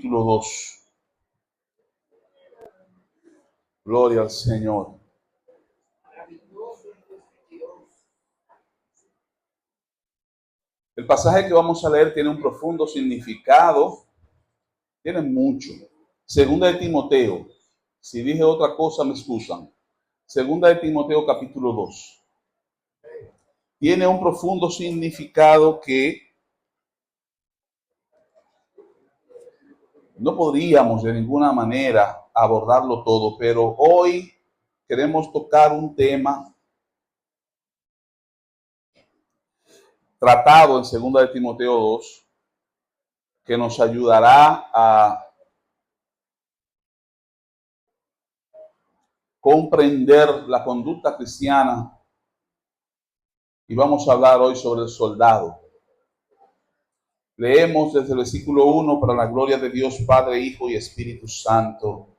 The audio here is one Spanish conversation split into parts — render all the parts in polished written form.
capítulo 2. Gloria al Señor. El pasaje que vamos a leer tiene un profundo significado, tiene mucho. Segunda de Timoteo, si dije otra cosa me excusan. Segunda de Timoteo capítulo 2. Tiene un profundo significado que no podríamos de ninguna manera abordarlo todo, pero hoy queremos tocar un tema tratado en segunda de Timoteo 2 que nos ayudará a comprender la conducta cristiana, y vamos a hablar hoy sobre el soldado. Leemos desde el versículo 1 para la gloria de Dios Padre, Hijo y Espíritu Santo.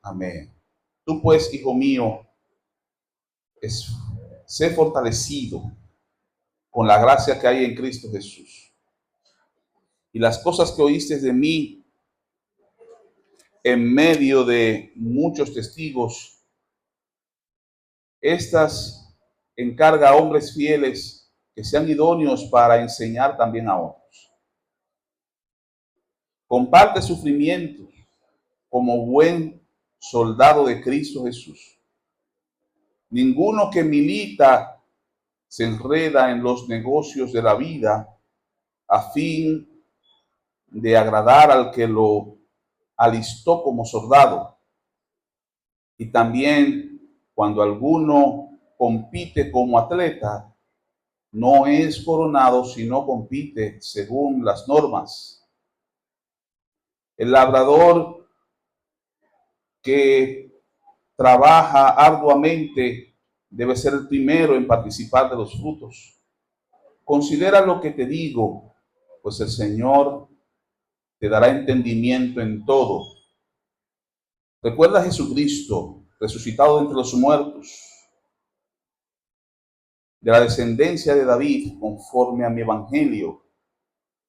Amén. Tú pues, hijo mío, sé fortalecido con la gracia que hay en Cristo Jesús. Y las cosas que oíste de mí en medio de muchos testigos, estas encarga a hombres fieles que sean idóneos para enseñar también a otros. Comparte sufrimientos como buen soldado de Cristo Jesús. Ninguno que milita se enreda en los negocios de la vida a fin de agradar al que lo alistó como soldado. Y también cuando alguno compite como atleta, no es coronado, sino compite según las normas. El labrador que trabaja arduamente debe ser el primero en participar de los frutos. Considera lo que te digo, pues el Señor te dará entendimiento en todo. Recuerda a Jesucristo, resucitado de entre los muertos, de la descendencia de David, conforme a mi evangelio,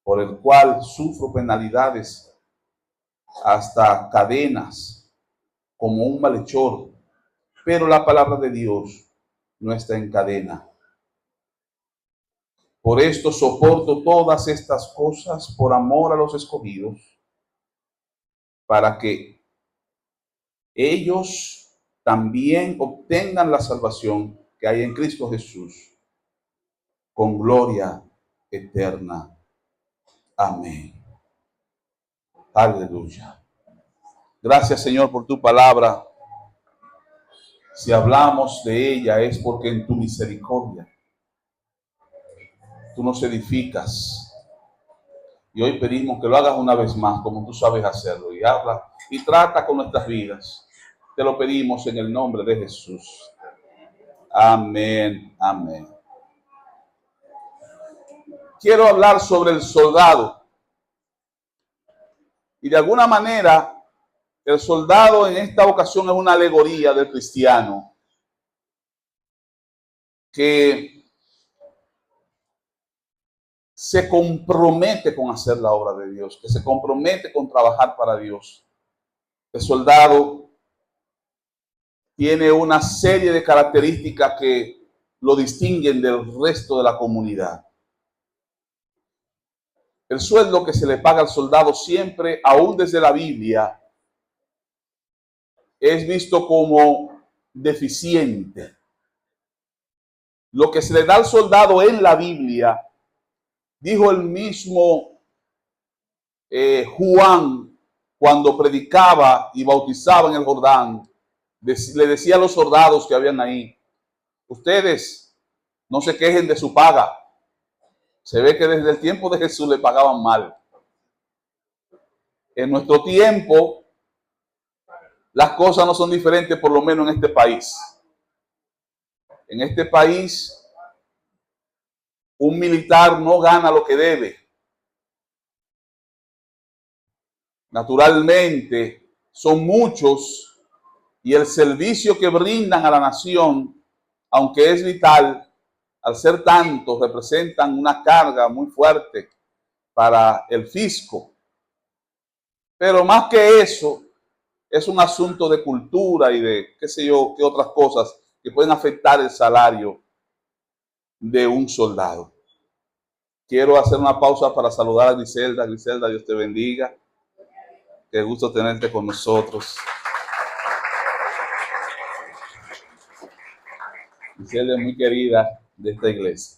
por el cual sufro penalidades, hasta cadenas, como un malhechor, pero la palabra de Dios no está en cadena. Por esto soporto todas estas cosas por amor a los escogidos, para que ellos también obtengan la salvación que hay en Cristo Jesús, con gloria eterna. Amén. Aleluya. Gracias, Señor, por tu palabra. Si hablamos de ella es porque en tu misericordia tú nos edificas. Y hoy pedimos que lo hagas una vez más, como tú sabes hacerlo, y habla y trata con nuestras vidas. Te lo pedimos en el nombre de Jesús. Amén, amén. Quiero hablar sobre el soldado. Y de alguna manera, el soldado en esta ocasión es una alegoría del cristiano que se compromete con hacer la obra de Dios, que se compromete con trabajar para Dios. El soldado tiene una serie de características que lo distinguen del resto de la comunidad. El sueldo que se le paga al soldado siempre, aún desde la Biblia, es visto como deficiente. Lo que se le da al soldado en la Biblia, dijo el mismo Juan cuando predicaba y bautizaba en el Jordán, le decía a los soldados que habían ahí: ustedes no se quejen de su paga. Se ve que desde el tiempo de Jesús le pagaban mal. En nuestro tiempo las cosas no son diferentes, por lo menos en este país. En este país un militar no gana lo que debe. Naturalmente son muchos y el servicio que brindan a la nación, aunque es vital, al ser tantos, representan una carga muy fuerte para el fisco. Pero más que eso, es un asunto de cultura y de qué sé yo, qué otras cosas que pueden afectar el salario de un soldado. Quiero hacer una pausa para saludar a Griselda. Griselda, Dios te bendiga. Qué gusto tenerte con nosotros. Griselda es muy querida de esta iglesia.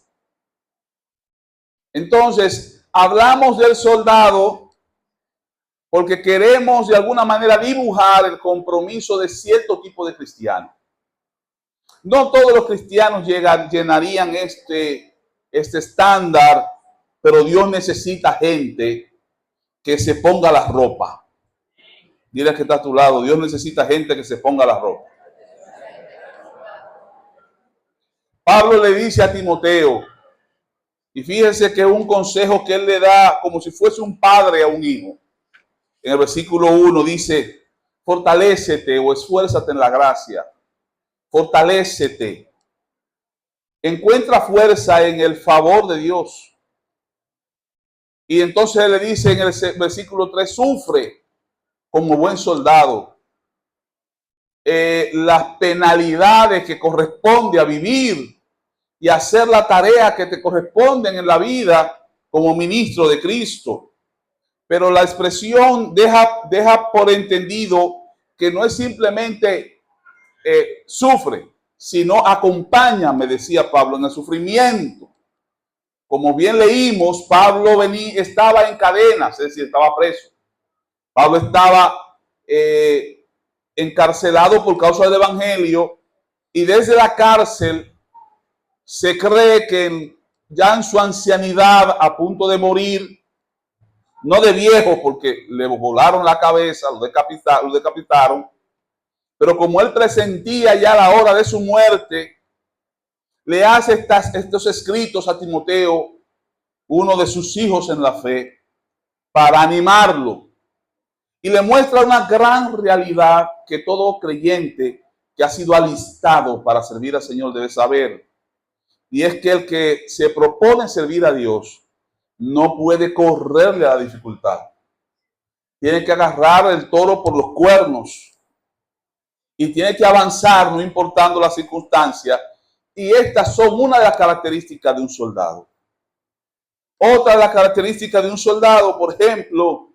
Entonces, hablamos del soldado porque queremos de alguna manera dibujar el compromiso de cierto tipo de cristianos. No todos los cristianos llenarían este estándar, pero Dios necesita gente que se ponga la ropa. Dile que está a tu lado, Dios necesita gente que se ponga la ropa. Pablo le dice a Timoteo, y fíjense que es un consejo que él le da como si fuese un padre a un hijo. En el versículo 1 dice, fortalécete o esfuérzate en la gracia. Fortalécete. Encuentra fuerza en el favor de Dios. Y entonces le dice en el versículo 3, sufre como buen soldado las penalidades que corresponde a vivir y hacer la tarea que te corresponden en la vida como ministro de Cristo. Pero la expresión deja por entendido que no es simplemente sufre, sino acompáñame, decía Pablo, en el sufrimiento. Como bien leímos, Pablo estaba en cadenas, es decir, estaba preso. Pablo estaba encarcelado por causa del evangelio y desde la cárcel se cree que ya en su ancianidad, a punto de morir, no de viejo porque le volaron la cabeza, lo decapitaron, pero como él presentía ya la hora de su muerte, le hace estos escritos a Timoteo, uno de sus hijos en la fe, para animarlo. Y le muestra una gran realidad que todo creyente que ha sido alistado para servir al Señor debe saber. Y es que el que se propone servir a Dios no puede correrle a la dificultad. Tiene que agarrar el toro por los cuernos y tiene que avanzar no importando las circunstancias. Y estas son una de las características de un soldado. Otra de las características de un soldado, por ejemplo,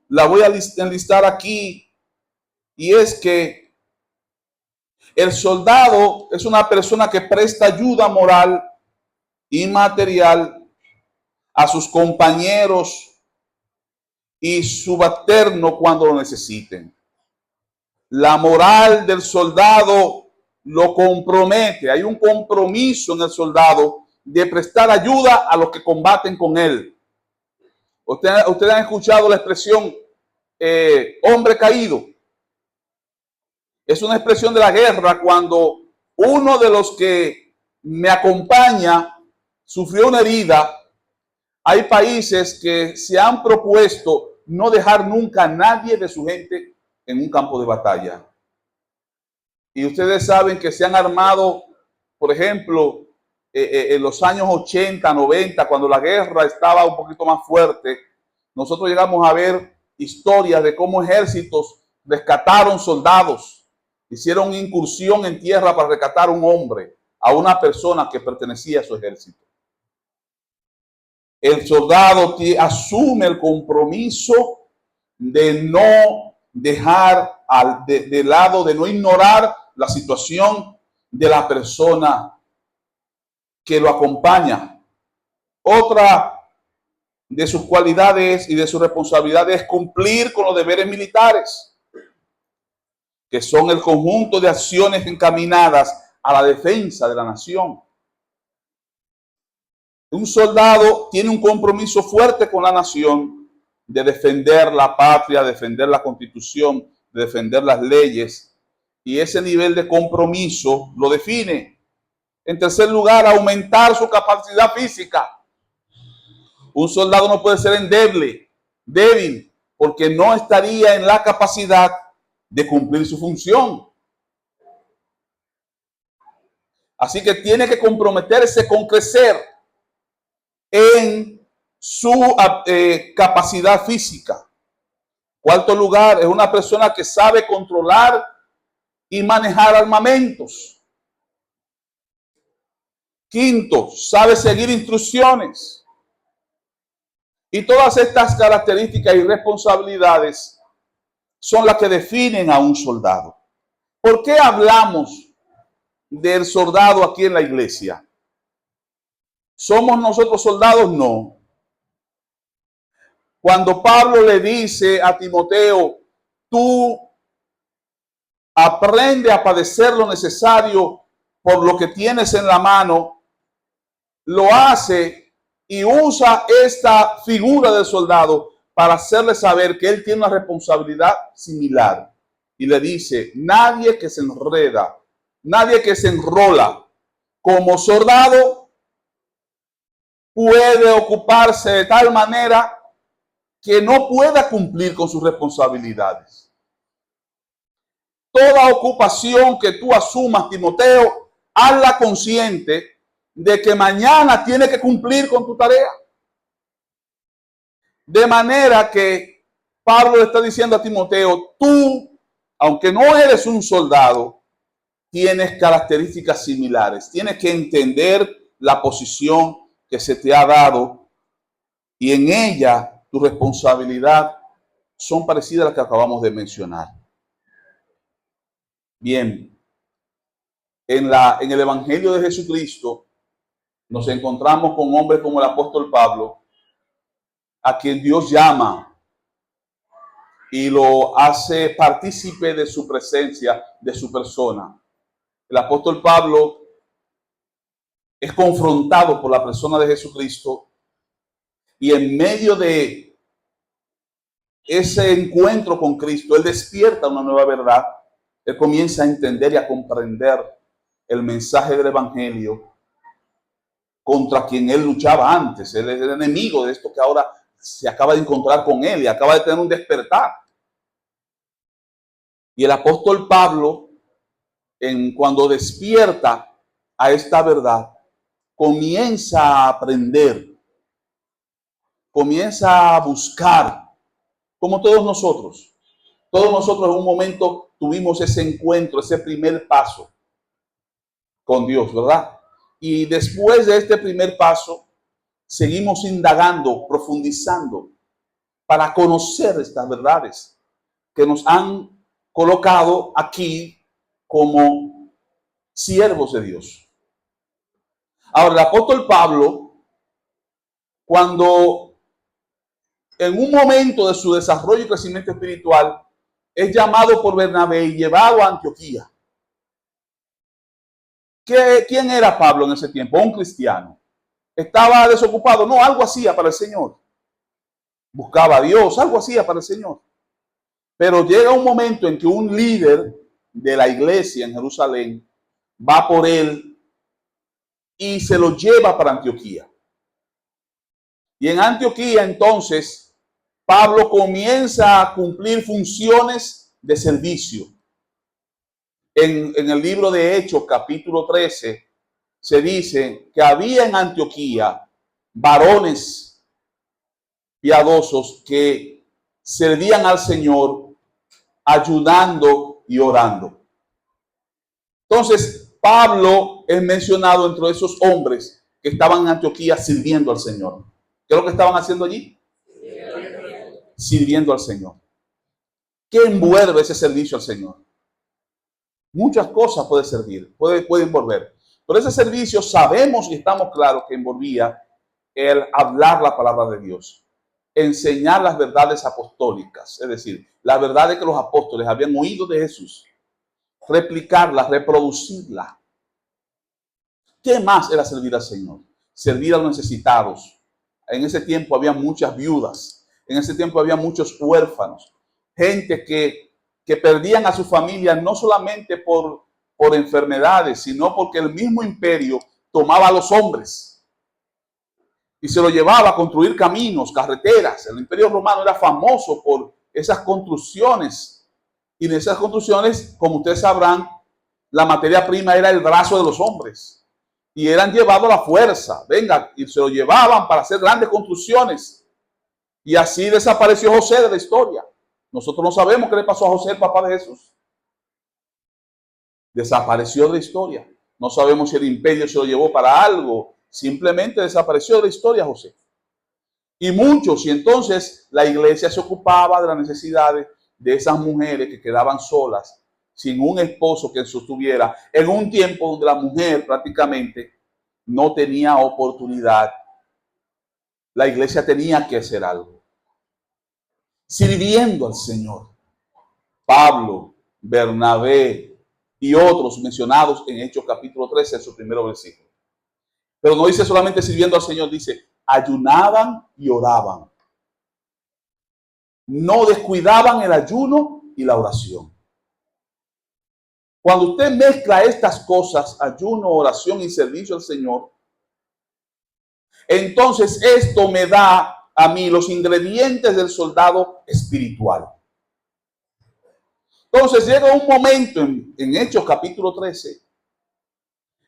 la voy a enlistar aquí, y es que el soldado es una persona que presta ayuda moral y material a sus compañeros y subalternos cuando lo necesiten. La moral del soldado lo compromete. Hay un compromiso en el soldado de prestar ayuda a los que combaten con él. Ustedes han escuchado la expresión hombre caído. Es una expresión de la guerra cuando uno de los que me acompaña sufrió una herida. Hay países que se han propuesto no dejar nunca a nadie de su gente en un campo de batalla. Y ustedes saben que se han armado, por ejemplo, en los años 80, 90, cuando la guerra estaba un poquito más fuerte, nosotros llegamos a ver historias de cómo ejércitos rescataron soldados, hicieron una incursión en tierra para rescatar a un hombre, a una persona que pertenecía a su ejército. El soldado asume el compromiso de no dejar de lado, de no ignorar la situación de la persona que lo acompaña. Otra de sus cualidades y de sus responsabilidades es cumplir con los deberes militares, que son el conjunto de acciones encaminadas a la defensa de la nación. Un soldado tiene un compromiso fuerte con la nación de defender la patria, defender la constitución, de defender las leyes, y ese nivel de compromiso lo define. En tercer lugar, aumentar su capacidad física. Un soldado no puede ser débil, porque no estaría en la capacidad de cumplir su función. Así que tiene que comprometerse con crecer en su capacidad física. Cuarto lugar, es una persona que sabe controlar y manejar armamentos. Quinto, sabe seguir instrucciones. Y todas estas características y responsabilidades son las que definen a un soldado. ¿Por qué hablamos del soldado aquí en la iglesia? ¿Somos nosotros soldados? No. Cuando Pablo le dice a Timoteo, tú aprende a padecer lo necesario por lo que tienes en la mano, lo hace y usa esta figura del soldado para hacerle saber que él tiene una responsabilidad similar. Y le dice, nadie que se enreda, nadie que se enrola como soldado puede ocuparse de tal manera que no pueda cumplir con sus responsabilidades. Toda ocupación que tú asumas, Timoteo, hazla consciente de que mañana tiene que cumplir con tu tarea. De manera que Pablo le está diciendo a Timoteo, tú, aunque no eres un soldado, tienes características similares. Tienes que entender la posición que se te ha dado y en ella tu responsabilidad son parecidas a las que acabamos de mencionar. Bien, en el Evangelio de Jesucristo nos encontramos con hombres como el apóstol Pablo, a quien Dios llama y lo hace partícipe de su presencia, de su persona. El apóstol Pablo es confrontado por la persona de Jesucristo y en medio de ese encuentro con Cristo, él despierta una nueva verdad. Él comienza a entender y a comprender el mensaje del Evangelio contra quien él luchaba antes. Él es el enemigo de esto que ahora se acaba de encontrar con él y acaba de tener un despertar. Y el apóstol Pablo, cuando despierta a esta verdad, comienza a aprender, comienza a buscar, como todos nosotros. Todos nosotros en un momento tuvimos ese encuentro, ese primer paso con Dios, ¿verdad? Y después de este primer paso, seguimos indagando, profundizando para conocer estas verdades que nos han colocado aquí como siervos de Dios. Ahora, el apóstol Pablo, cuando en un momento de su desarrollo y crecimiento espiritual, es llamado por Bernabé y llevado a Antioquía. ¿Quién era Pablo en ese tiempo? Un cristiano. ¿Estaba desocupado? No, algo hacía para el Señor. Buscaba a Dios, algo hacía para el Señor. Pero llega un momento en que un líder de la iglesia en Jerusalén va por él y se lo lleva para Antioquía. Y en Antioquía entonces Pablo comienza a cumplir funciones de servicio. En el libro de Hechos, capítulo 13, se dice que había en Antioquía varones piadosos que servían al Señor ayudando y orando. Entonces, Pablo es mencionado entre esos hombres que estaban en Antioquía sirviendo al Señor. ¿Qué es lo que estaban haciendo allí? Sirviendo al Señor. ¿Qué envuelve ese servicio al Señor? Muchas cosas puede servir, puede envolver. Pero ese servicio sabemos y estamos claros que envolvía el hablar la palabra de Dios, enseñar las verdades apostólicas, es decir, las verdades que los apóstoles habían oído de Jesús, replicarlas, reproducirlas. ¿Qué más era servir al Señor? Servir a los necesitados. En ese tiempo había muchas viudas, en ese tiempo había muchos huérfanos, gente que perdían a su familia no solamente por enfermedades, sino porque el mismo imperio tomaba a los hombres y se lo llevaba a construir caminos, carreteras. El imperio romano era famoso por esas construcciones. Y en esas construcciones, como ustedes sabrán, la materia prima era el brazo de los hombres. Y eran llevados a la fuerza. Venga, y se lo llevaban para hacer grandes construcciones. Y así desapareció José de la historia. Nosotros no sabemos qué le pasó a José, el papá de Jesús. Desapareció de la historia. No sabemos si el imperio se lo llevó para algo. Simplemente desapareció de la historia José. Y muchos, y entonces la iglesia se ocupaba de las necesidades de esas mujeres que quedaban solas, sin un esposo que sostuviera, en un tiempo donde la mujer prácticamente no tenía oportunidad. La iglesia tenía que hacer algo, sirviendo al Señor. Pablo, Bernabé y otros mencionados en Hechos capítulo 13, en su primer versículo. Pero no dice solamente sirviendo al Señor, dice ayunaban y oraban. No descuidaban el ayuno y la oración. Cuando usted mezcla estas cosas, ayuno, oración y servicio al Señor, entonces esto me da a mí los ingredientes del soldado espiritual. Entonces llega un momento en Hechos capítulo 13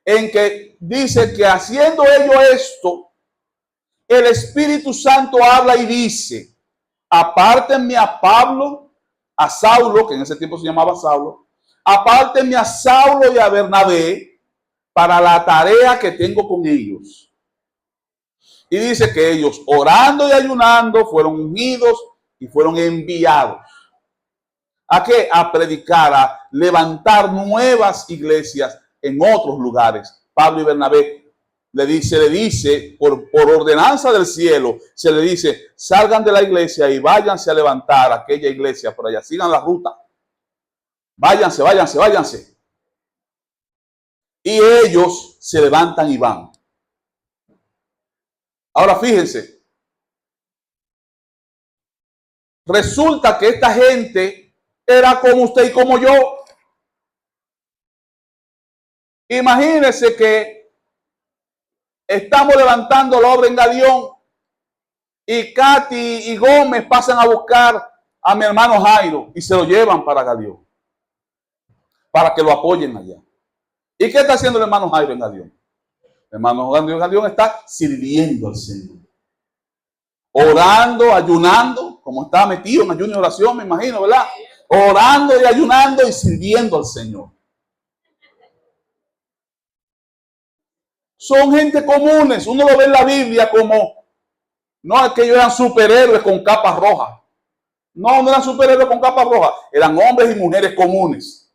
en que dice que haciendo ellos esto, el Espíritu Santo habla y dice: apártenme a Pablo, a Saulo, que en ese tiempo se llamaba Saulo, apártenme a Saulo y a Bernabé para la tarea que tengo con ellos. Y dice que ellos, orando y ayunando, fueron unidos y fueron enviados. ¿A qué? A predicar, a levantar nuevas iglesias en otros lugares. Pablo y Bernabé le dice, por ordenanza del cielo, se le dice: salgan de la iglesia y váyanse a levantar aquella iglesia por allá, sigan la ruta. Váyanse. Y ellos se levantan y van. Ahora fíjense, resulta que esta gente era como usted y como yo. Imagínense que estamos levantando la obra en Galión y Katy y Gómez pasan a buscar a mi hermano Jairo y se lo llevan para Galión, para que lo apoyen allá. ¿Y qué está haciendo el hermano Jairo en Galión? El hermano Jairo en Galión está sirviendo al Señor, orando, ayunando, como está metido en ayuno y oración, me imagino, ¿verdad? Orando y ayunando y sirviendo al Señor. Son gente comunes. Uno lo ve en la Biblia como, no es que ellos eran superhéroes con capas rojas. No eran superhéroes con capas rojas. Eran hombres y mujeres comunes.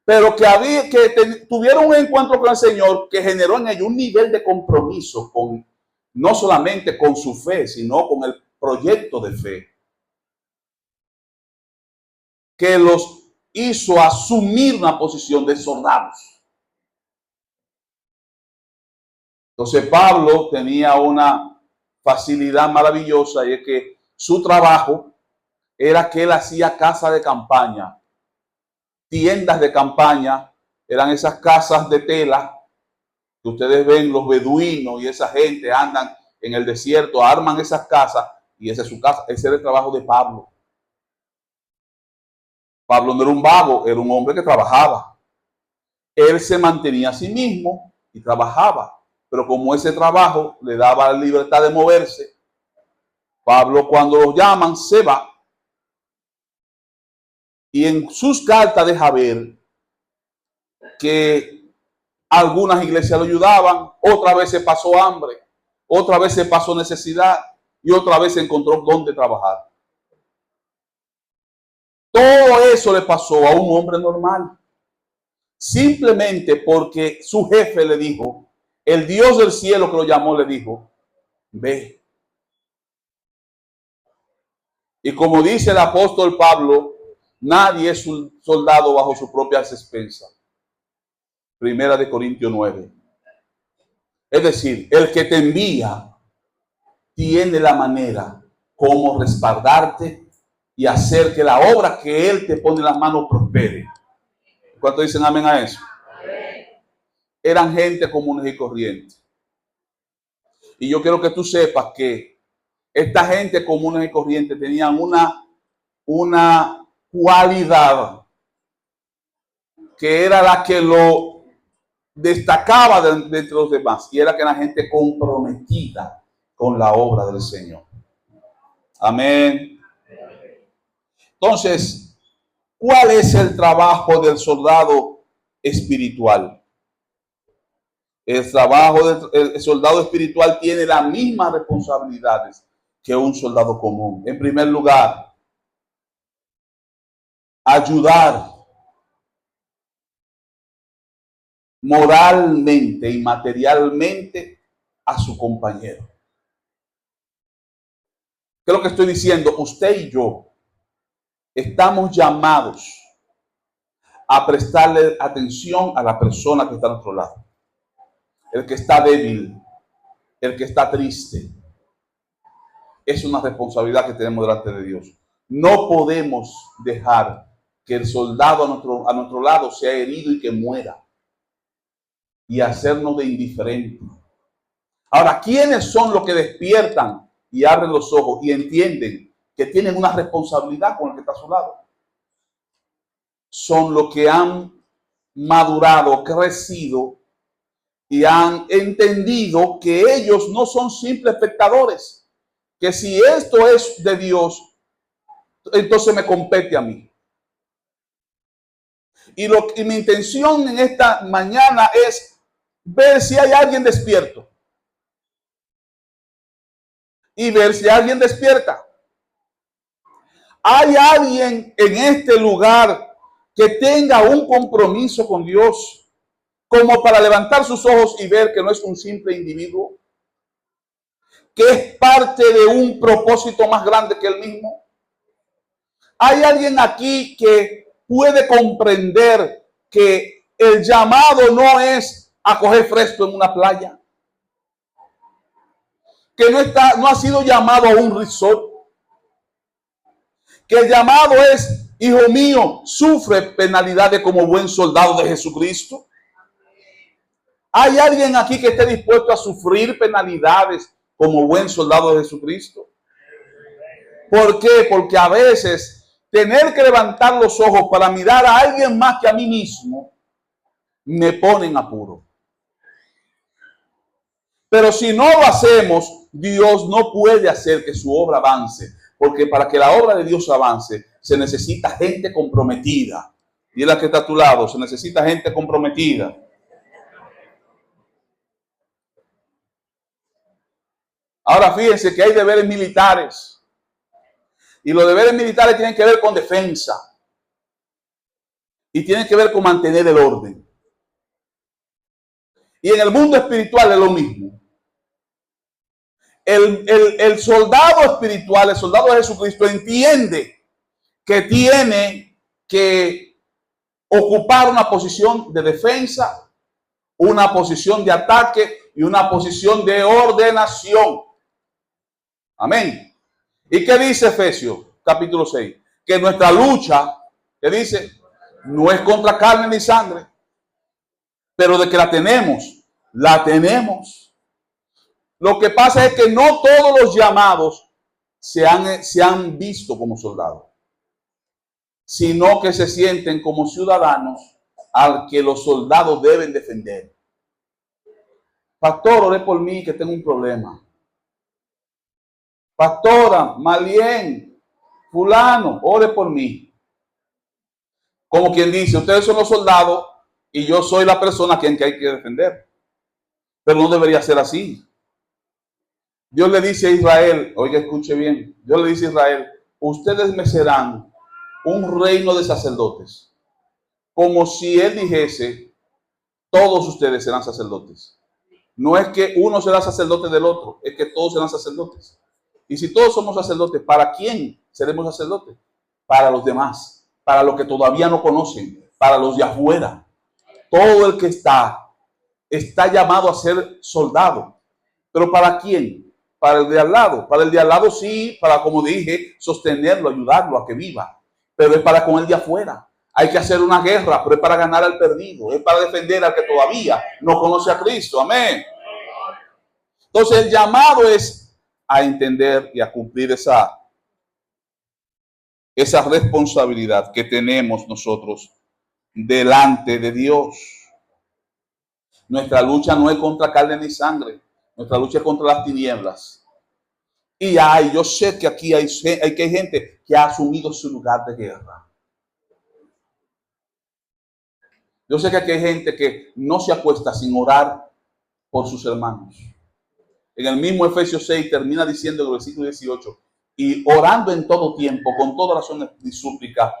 Pero que tuvieron un encuentro con el Señor que generó en ellos un nivel de compromiso con, no solamente con su fe, sino con el proyecto de fe, que los hizo asumir una posición de soldados. Entonces Pablo tenía una facilidad maravillosa, y es que su trabajo era que él hacía casa de campaña, tiendas de campaña. Eran esas casas de tela que ustedes ven, los beduinos y esa gente andan en el desierto, arman esas casas, y esa es su casa. Ese era el trabajo de Pablo. Pablo no era un vago, era un hombre que trabajaba. Él se mantenía a sí mismo y trabajaba. Pero como ese trabajo le daba la libertad de moverse, Pablo, cuando lo llaman, se va. Y en sus cartas deja ver que algunas iglesias lo ayudaban, otra vez se pasó hambre, otra vez se pasó necesidad y otra vez se encontró dónde trabajar. Todo eso le pasó a un hombre normal, simplemente porque su jefe le dijo, el Dios del cielo que lo llamó le dijo: ve. Y como dice el apóstol Pablo, nadie es un soldado bajo su propia expensas. Primera de Corintios 9. Es decir, el que te envía tiene la manera como respaldarte y hacer que la obra que él te pone en las manos prospere. ¿Cuántos dicen amén a eso? Amén. Eran gente comunes y corrientes. Y yo quiero que tú sepas que esta gente comunes y corrientes tenían una cualidad que era la que lo destacaba de entre los demás, y era que era gente comprometida con la obra del Señor. Amén. Entonces, ¿cuál es el trabajo del soldado espiritual? El trabajo del soldado espiritual tiene las mismas responsabilidades que un soldado común. En primer lugar, ayudar moralmente y materialmente a su compañero. ¿Qué es lo que estoy diciendo? Usted y yo estamos llamados a prestarle atención a la persona que está a nuestro lado. El que está débil, el que está triste. Es una responsabilidad que tenemos delante de Dios. No podemos dejar que el soldado a nuestro lado sea herido y que muera y hacernos de indiferente. Ahora, ¿quiénes son los que despiertan y abren los ojos y entienden que tienen una responsabilidad con el que está a su lado? Son los que han madurado, crecido y han entendido que ellos no son simples espectadores, que si esto es de Dios, entonces me compete a mí. Y mi intención en esta mañana es ver si hay alguien despierto y ver si alguien despierta. ¿Hay alguien en este lugar que tenga un compromiso con Dios como para levantar sus ojos y ver que no es un simple individuo, que es parte de un propósito más grande que él mismo? ¿Hay alguien aquí que puede comprender que el llamado no es a coger fresco en una playa? Que no ha sido llamado a un resort. Que el llamado es, hijo mío, sufre penalidades como buen soldado de Jesucristo. ¿Hay alguien aquí que esté dispuesto a sufrir penalidades como buen soldado de Jesucristo? ¿Por qué? Porque a veces tener que levantar los ojos para mirar a alguien más que a mí mismo me pone en apuro. Pero si no lo hacemos, Dios no puede hacer que su obra avance. Porque para que la obra de Dios avance, se necesita gente comprometida. Y es la que está a tu lado, se necesita gente comprometida. Ahora fíjense que hay deberes militares. Y los deberes militares tienen que ver con defensa. Y tienen que ver con mantener el orden. Y en el mundo espiritual es lo mismo. El soldado espiritual, el soldado de Jesucristo, entiende que tiene que ocupar una posición de defensa, una posición de ataque y una posición de ordenación. Amén. ¿Y qué dice Efesios capítulo 6? Que nuestra lucha, que dice, no es contra carne ni sangre, pero de que la tenemos, la tenemos. Lo que pasa es que no todos los llamados se han visto como soldados, sino que se sienten como ciudadanos al que los soldados deben defender. Pastor, ore por mí que tengo un problema. Pastora, Malien, fulano, ore por mí. Como quien dice, ustedes son los soldados y yo soy la persona a quien hay que defender. Pero no debería ser así. Dios le dice a Israel, oiga, escuche bien, Dios le dice a Israel, ustedes me serán un reino de sacerdotes. Como si él dijese, todos ustedes serán sacerdotes. No es que uno será sacerdote del otro, es que todos serán sacerdotes. Y si todos somos sacerdotes, ¿para quién seremos sacerdotes? Para los demás, para los que todavía no conocen, para los de afuera. Todo el que está llamado a ser soldado. ¿Pero para quién? Para el de al lado. Para el de al lado sí, para, como dije, sostenerlo, ayudarlo a que viva. Pero es para con el de afuera. Hay que hacer una guerra, pero es para ganar al perdido. Es para defender al que todavía no conoce a Cristo. Amén. Entonces el llamado es a entender y a cumplir esa responsabilidad que tenemos nosotros delante de Dios. Nuestra lucha no es contra carne ni sangre. Nuestra lucha es contra las tinieblas. Y yo sé que aquí hay gente que ha asumido su lugar de guerra. Yo sé que aquí hay gente que no se acuesta sin orar por sus hermanos. En el mismo Efesios 6 termina diciendo en el versículo 18, y orando en todo tiempo, con toda razón y súplica,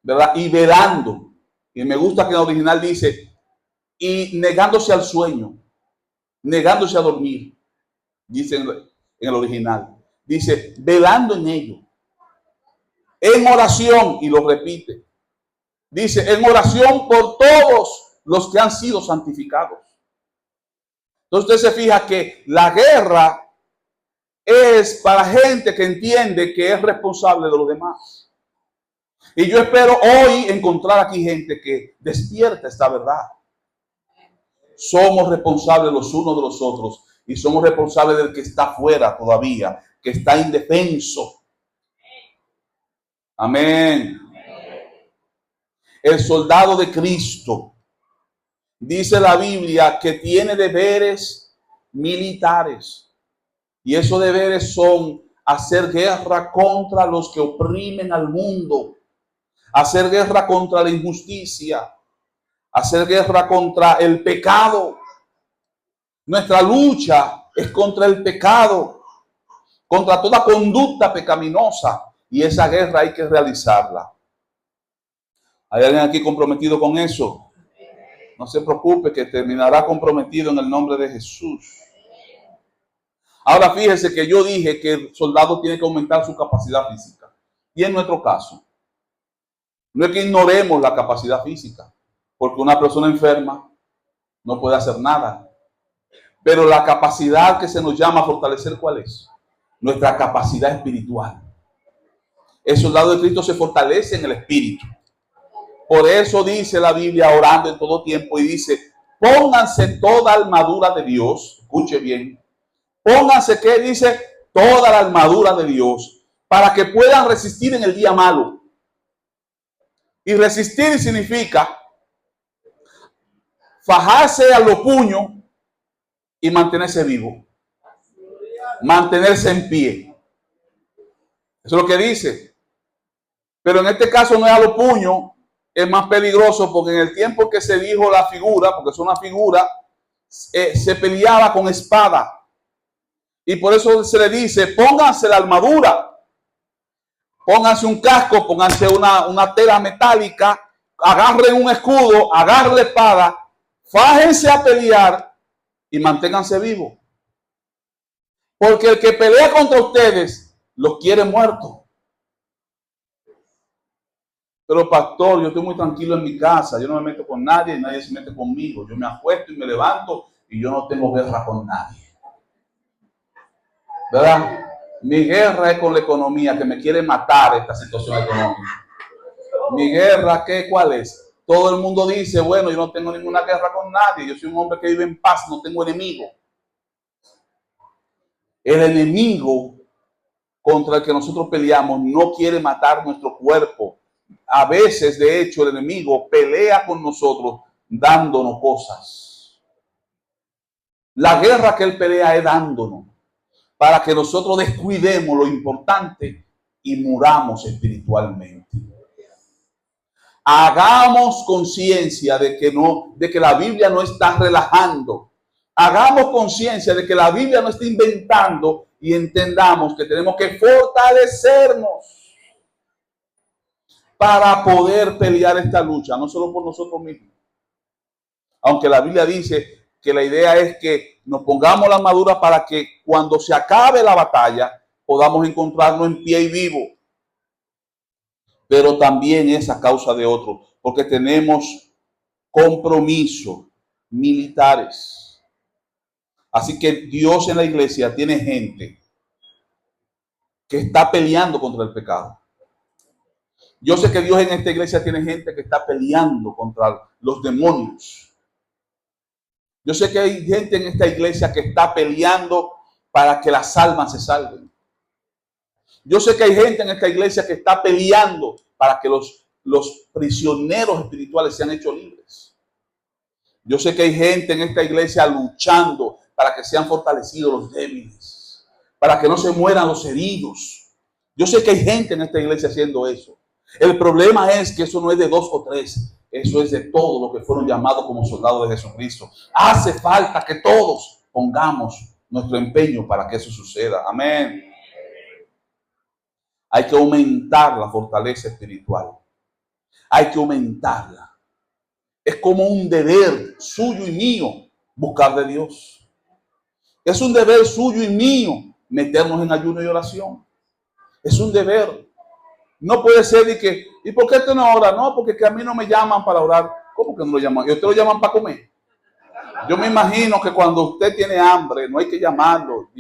¿verdad? Y velando. Y me gusta que en el original dice, y negándose al sueño, negándose a dormir, dice en el original. Dice, velando en ello, en oración, y lo repite. Dice, en oración por todos los que han sido santificados. Entonces usted se fija que la guerra es para gente que entiende que es responsable de los demás. Y yo espero hoy encontrar aquí gente que despierta esta verdad. Somos responsables los unos de los otros y somos responsables del que está afuera todavía, que está indefenso. Amén. El soldado de Cristo, dice la Biblia, que tiene deberes militares. Y esos deberes son hacer guerra contra los que oprimen al mundo, hacer guerra contra la injusticia, hacer guerra contra el pecado. Nuestra lucha es contra el pecado, contra toda conducta pecaminosa. Y esa guerra hay que realizarla. ¿Hay alguien aquí comprometido con eso? No se preocupe, que terminará comprometido en el nombre de Jesús. Ahora fíjese que yo dije que el soldado tiene que aumentar su capacidad física. Y en nuestro caso, no es que ignoremos la capacidad física, porque una persona enferma no puede hacer nada. Pero la capacidad que se nos llama a fortalecer, ¿cuál es? Nuestra capacidad espiritual. El soldado de Cristo se fortalece en el espíritu. Por eso dice la Biblia, orando en todo tiempo, y dice, pónganse toda armadura de Dios. Escuche bien. Pónganse, ¿qué dice? Toda la armadura de Dios, para que puedan resistir en el día malo. Y resistir significa fajarse a los puños y mantenerse vivo. Mantenerse en pie. Eso es lo que dice. Pero en este caso no es a los puños, es más peligroso, porque en el tiempo que se dijo la figura, porque es una figura, se peleaba con espada. Y por eso se le dice, pónganse la armadura, pónganse un casco, pónganse una tela metálica, agarren un escudo, agarren la espada, fájense a pelear y manténganse vivos. Porque el que pelea contra ustedes los quiere muertos. Pero pastor, yo estoy muy tranquilo en mi casa, yo no me meto con nadie, nadie se mete conmigo. Yo me acuesto y me levanto y yo no tengo guerra con nadie. ¿Verdad? Mi guerra es con la economía, que me quiere matar esta situación económica. Mi guerra, ¿cuál es? Todo el mundo dice, bueno, yo no tengo ninguna guerra con nadie, yo soy un hombre que vive en paz, no tengo enemigo. El enemigo contra el que nosotros peleamos no quiere matar nuestro cuerpo. A veces, de hecho, el enemigo pelea con nosotros dándonos cosas. La guerra que él pelea es dándonos, para que nosotros descuidemos lo importante y muramos espiritualmente. Hagamos conciencia de que la Biblia no está relajando. Hagamos conciencia de que la Biblia no está inventando, y entendamos que tenemos que fortalecernos para poder pelear esta lucha, no solo por nosotros mismos. Aunque la Biblia dice que la idea es que nos pongamos la armadura para que cuando se acabe la batalla podamos encontrarnos en pie y vivo. Pero también es a causa de otros, porque tenemos compromisos militares. Así que Dios en la iglesia tiene gente que está peleando contra el pecado. Yo sé que Dios en esta iglesia tiene gente que está peleando contra los demonios. Yo sé que hay gente en esta iglesia que está peleando para que las almas se salven. Yo sé que hay gente en esta iglesia que está peleando para que los prisioneros espirituales sean hechos libres. Yo sé que hay gente en esta iglesia luchando para que sean fortalecidos los débiles, para que no se mueran los heridos. Yo sé que hay gente en esta iglesia haciendo eso. El problema es que eso no es de 2 o 3. Eso es de todos los que fueron llamados como soldados de Jesucristo. Hace falta que todos pongamos nuestro empeño para que eso suceda. Amén. Hay que aumentar la fortaleza espiritual. Hay que aumentarla. Es como un deber suyo y mío buscar de Dios. Es un deber suyo y mío meternos en ayuno y oración. Es un deber. No puede ser de que, ¿y por qué tú no oras? No, porque que a mí no me llaman para orar. ¿Cómo que no lo llaman? ¿Y ustedes lo llaman para comer? Yo me imagino que cuando usted tiene hambre, no hay que llamarlo.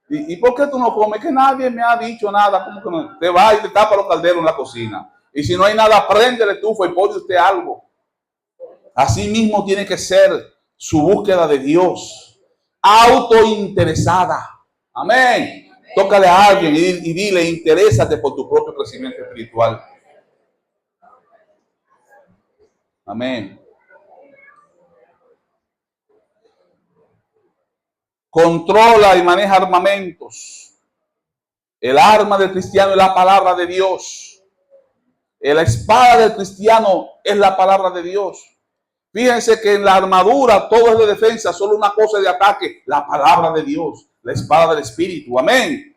¿Y por qué tú no comes? Que nadie me ha dicho nada. ¿Cómo que no? Te va y te tapa los calderos en la cocina. Y si no hay nada, prende la estufa y pone usted algo. Así mismo tiene que ser su búsqueda de Dios. Autointeresada. Amén. Tócale a alguien y dile, interésate por tu propio crecimiento espiritual. Amén. Controla y maneja armamentos. El arma del cristiano es la palabra de Dios. La espada del cristiano es la palabra de Dios. Fíjense que en la armadura todo es de defensa, solo una cosa es de ataque, la palabra de Dios, la espada del Espíritu. Amén.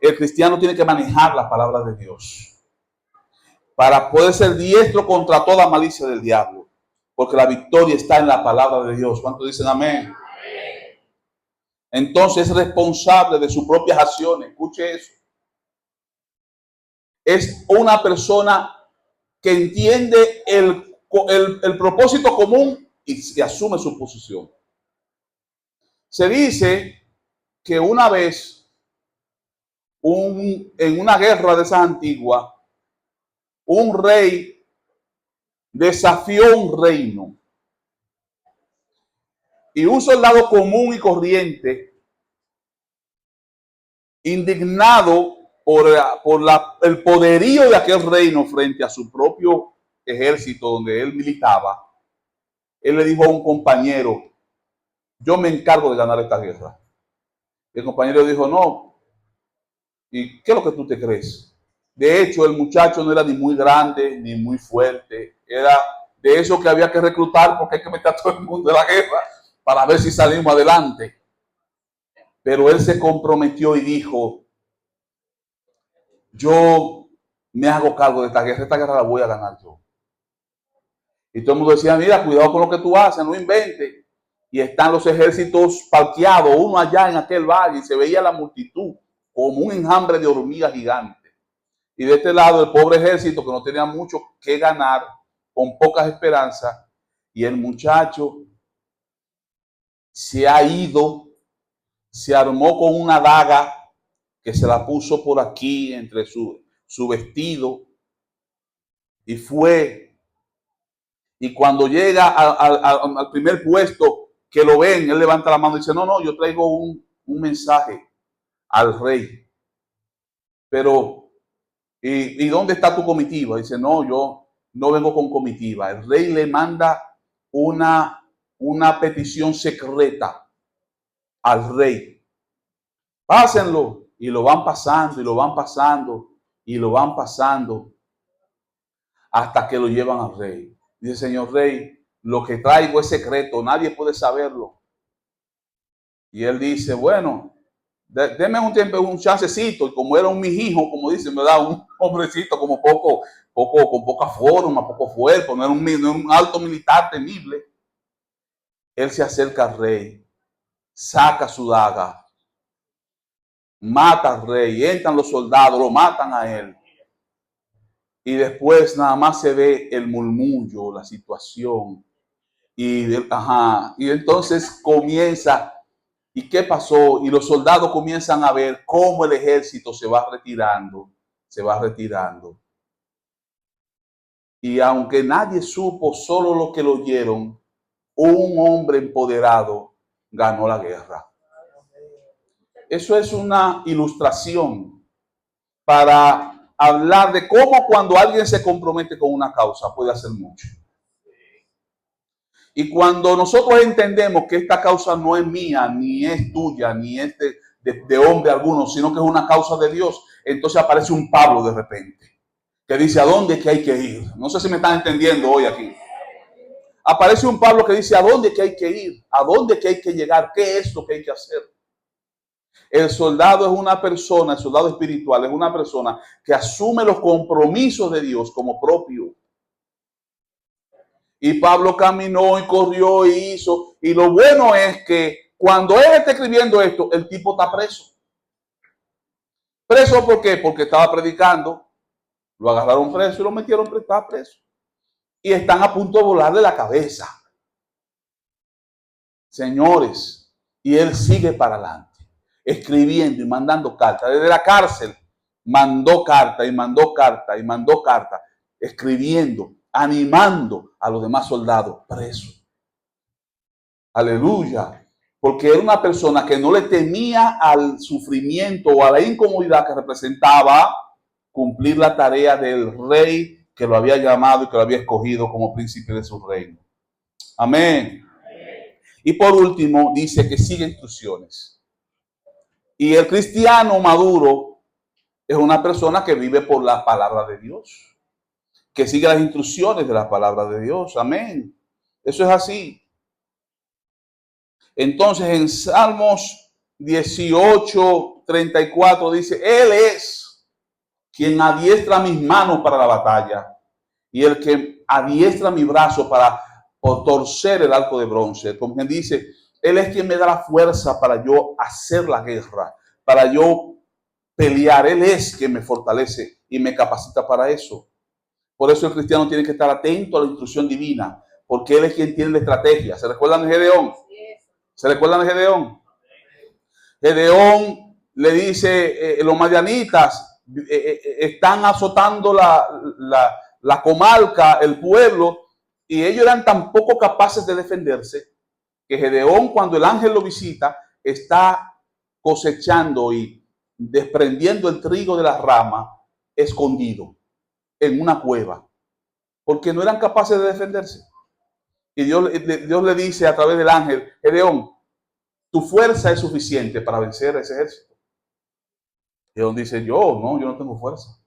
El cristiano tiene que manejar la palabra de Dios para poder ser diestro contra toda malicia del diablo, porque la victoria está en la palabra de Dios. ¿Cuántos dicen amén? Amén. Entonces es responsable de sus propias acciones. Escuche eso. Es una persona que entiende el propósito común y asume su posición. Se dice que una vez, en una guerra de esas antiguas, un rey desafió un reino. Y un soldado común y corriente, indignado por el poderío de aquel reino frente a su propio ejército donde él militaba, él le dijo a un compañero, yo me encargo de ganar esta guerra. El compañero dijo, no, ¿y qué es lo que tú te crees? De hecho, el muchacho no era ni muy grande ni muy fuerte, era de eso que había que reclutar porque hay que meter a todo el mundo en la guerra para ver si salimos adelante. Pero él se comprometió y dijo, yo me hago cargo de esta guerra la voy a ganar yo. Y todo el mundo decía, mira, cuidado con lo que tú haces, no inventes. Y están los ejércitos parqueados, uno allá en aquel valle, y se veía la multitud como un enjambre de hormigas gigantes. Y de este lado el pobre ejército que no tenía mucho que ganar, con pocas esperanzas, y el muchacho se ha ido, se armó con una daga que se la puso por aquí entre su vestido y fue. Y cuando llega al primer puesto que lo ven, él levanta la mano y dice, no, yo traigo un mensaje al rey. Pero, ¿y dónde está tu comitiva? Dice, no, yo no vengo con comitiva. El rey le manda una petición secreta al rey. Pásenlo. Y lo van pasando, y lo van pasando, y lo van pasando, hasta que lo llevan al rey. Dice, señor rey, lo que traigo es secreto, nadie puede saberlo. Y él dice, bueno, deme un tiempo, un chancecito. Y como era un mijijo, como dicen, ¿verdad? Un hombrecito como con poca forma, poco fuerte, no era un alto militar temible. Él se acerca al rey, saca su daga, mata al rey, entran los soldados, lo matan a él. Y después nada más se ve el murmullo, la situación. Y entonces comienza, ¿y qué pasó? Y los soldados comienzan a ver cómo el ejército se va retirando, se va retirando. Y aunque nadie supo, solo los que lo oyeron, un hombre empoderado ganó la guerra. Eso es una ilustración para hablar de cómo cuando alguien se compromete con una causa puede hacer mucho. Y cuando nosotros entendemos que esta causa no es mía, ni es tuya, ni es de hombre alguno, sino que es una causa de Dios. Entonces aparece un Pablo de repente, que dice, ¿a dónde que hay que ir? No sé si me están entendiendo hoy aquí. Aparece un Pablo que dice, ¿a dónde que hay que ir? ¿A dónde que hay que llegar? ¿Qué es lo que hay que hacer? El soldado es una persona, el soldado espiritual es una persona que asume los compromisos de Dios como propio. Y Pablo caminó y corrió y hizo. Y lo bueno es que cuando él está escribiendo esto, el tipo está preso. ¿Preso por qué? Porque estaba predicando. Lo agarraron preso y lo metieron preso, estaba preso. Y están a punto de volarle la cabeza. Señores, y él sigue para adelante, escribiendo y mandando cartas. Desde la cárcel mandó carta y mandó carta y mandó carta, escribiendo, animando a los demás soldados presos. Aleluya. Porque era una persona que no le temía al sufrimiento o a la incomodidad que representaba cumplir la tarea del rey que lo había llamado y que lo había escogido como príncipe de su reino. Amén. Y por último, dice que sigue instrucciones. Y el cristiano maduro es una persona que vive por la palabra de Dios, que sigue las instrucciones de la palabra de Dios. Amén. Eso es así. Entonces en Salmos 18:34 dice, Él es quien adiestra mis manos para la batalla y el que adiestra mi brazo para torcer el arco de bronce. Como quien dice, Él es quien me da la fuerza para yo hacer la guerra, para yo pelear. Él es quien me fortalece y me capacita para eso. Por eso el cristiano tiene que estar atento a la instrucción divina, porque Él es quien tiene la estrategia. ¿Se recuerdan de Gedeón? ¿Se recuerdan de Gedeón? Gedeón le dice, los madianitas están azotando la comarca, el pueblo, y ellos eran tan poco capaces de defenderse, que Gedeón, cuando el ángel lo visita, está cosechando y desprendiendo el trigo de la rama escondido en una cueva, porque no eran capaces de defenderse. Y Dios le dice a través del ángel, Gedeón, tu fuerza es suficiente para vencer a ese ejército. Gedeón dice, yo no tengo fuerza.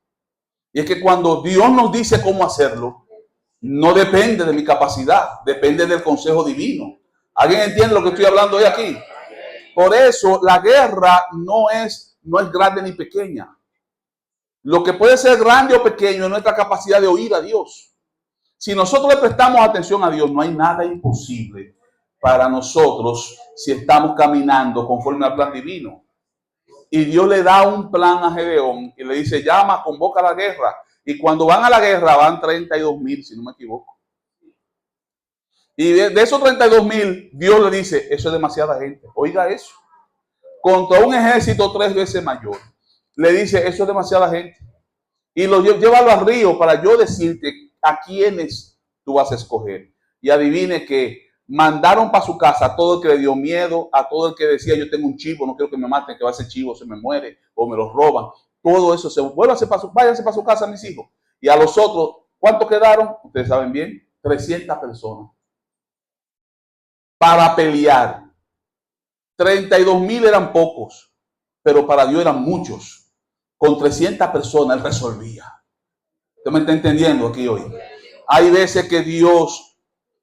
Y es que cuando Dios nos dice cómo hacerlo, no depende de mi capacidad, depende del consejo divino. ¿Alguien entiende lo que estoy hablando hoy aquí? Por eso la guerra no es grande ni pequeña. Lo que puede ser grande o pequeño es nuestra capacidad de oír a Dios. Si nosotros le prestamos atención a Dios, no hay nada imposible para nosotros si estamos caminando conforme al plan divino. Y Dios le da un plan a Gedeón y le dice, llama, convoca a la guerra. Y cuando van a la guerra van 32,000, si no me equivoco. Y de esos 32,000, Dios le dice, eso es demasiada gente. Oiga eso. Contra un ejército 3 veces mayor. Le dice, eso es demasiada gente. Y lo llévalo al río para yo decirte a quiénes tú vas a escoger. Y adivine que mandaron para su casa a todo el que le dio miedo, a todo el que decía, yo tengo un chivo, no quiero que me maten, que va a ser chivo, se me muere o me lo roban. Todo eso váyanse para su casa, mis hijos. Y a los otros, ¿cuántos quedaron? Ustedes saben bien, 300 personas. Para pelear. 32,000 eran pocos, pero para Dios eran muchos. Con 300 personas Él resolvía. ¿Usted me está entendiendo aquí hoy? Hay veces que Dios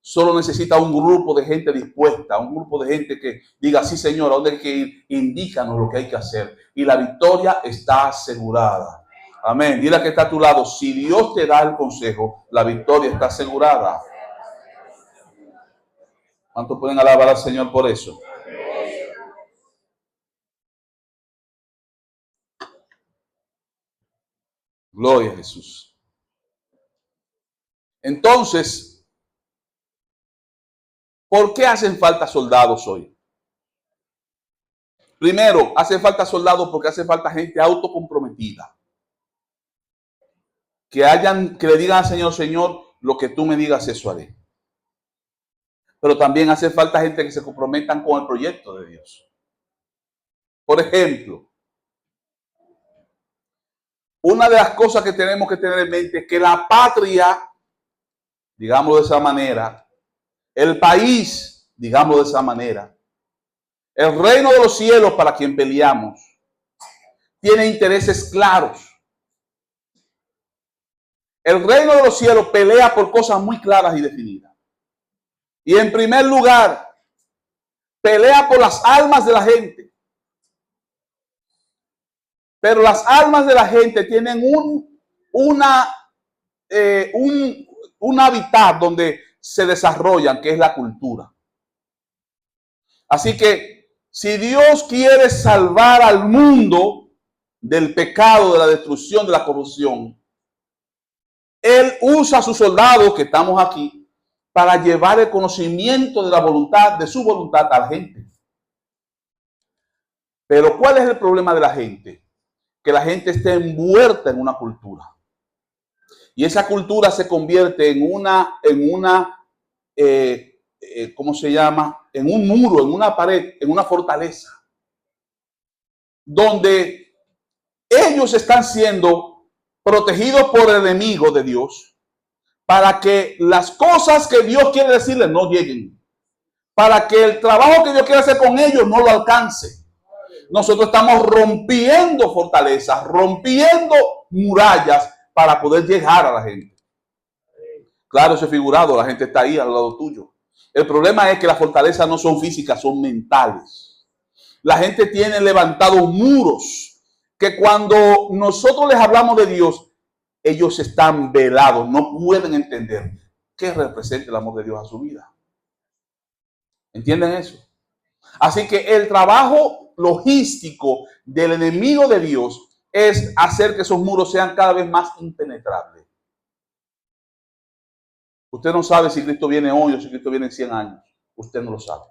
solo necesita un grupo de gente dispuesta, un grupo de gente que diga, sí Señor, ¿a dónde hay que ir? Indícanos lo que hay que hacer. Y la victoria está asegurada. Amén. Dile que está a tu lado, si Dios te da el consejo, la victoria está asegurada. ¿Cuántos pueden alabar al Señor por eso? Gloria a Jesús. Entonces, ¿por qué hacen falta soldados hoy? Primero, hace falta soldados porque hace falta gente autocomprometida. Que le digan al Señor, Señor, lo que tú me digas, eso haré. Pero también hace falta gente que se comprometan con el proyecto de Dios. Por ejemplo, una de las cosas que tenemos que tener en mente es que la patria, digamos de esa manera, el país, digamos de esa manera, El reino de los cielos, para quien peleamos, tiene intereses claros. El reino de los cielos pelea por cosas muy claras y definidas. Y en primer lugar, pelea por las almas de la gente. Pero las almas de la gente tienen un hábitat donde se desarrollan, que es la cultura. Así que si Dios quiere salvar al mundo del pecado, de la destrucción, de la corrupción, Él usa a sus soldados, que estamos aquí, para llevar el conocimiento de la voluntad, de su voluntad a la gente. Pero ¿cuál es el problema de la gente? Que la gente esté envuelta en una cultura. Y esa cultura se convierte en ¿cómo se llama? En un muro, en una pared, en una fortaleza, donde ellos están siendo protegidos por el enemigo de Dios para que las cosas que Dios quiere decirles no lleguen, para que el trabajo que Dios quiere hacer con ellos no lo alcance. Nosotros estamos rompiendo fortalezas, rompiendo murallas para poder llegar a la gente. Claro, eso es figurado, la gente está ahí al lado tuyo. El problema es que las fortalezas no son físicas, son mentales. La gente tiene levantados muros que cuando nosotros les hablamos de Dios, ellos están velados, no pueden entender qué representa el amor de Dios a su vida. ¿Entienden eso? Así que el trabajo logístico del enemigo de Dios es hacer que esos muros sean cada vez más impenetrables. Usted no sabe si Cristo viene hoy o si Cristo viene en 100 años. Usted no lo sabe.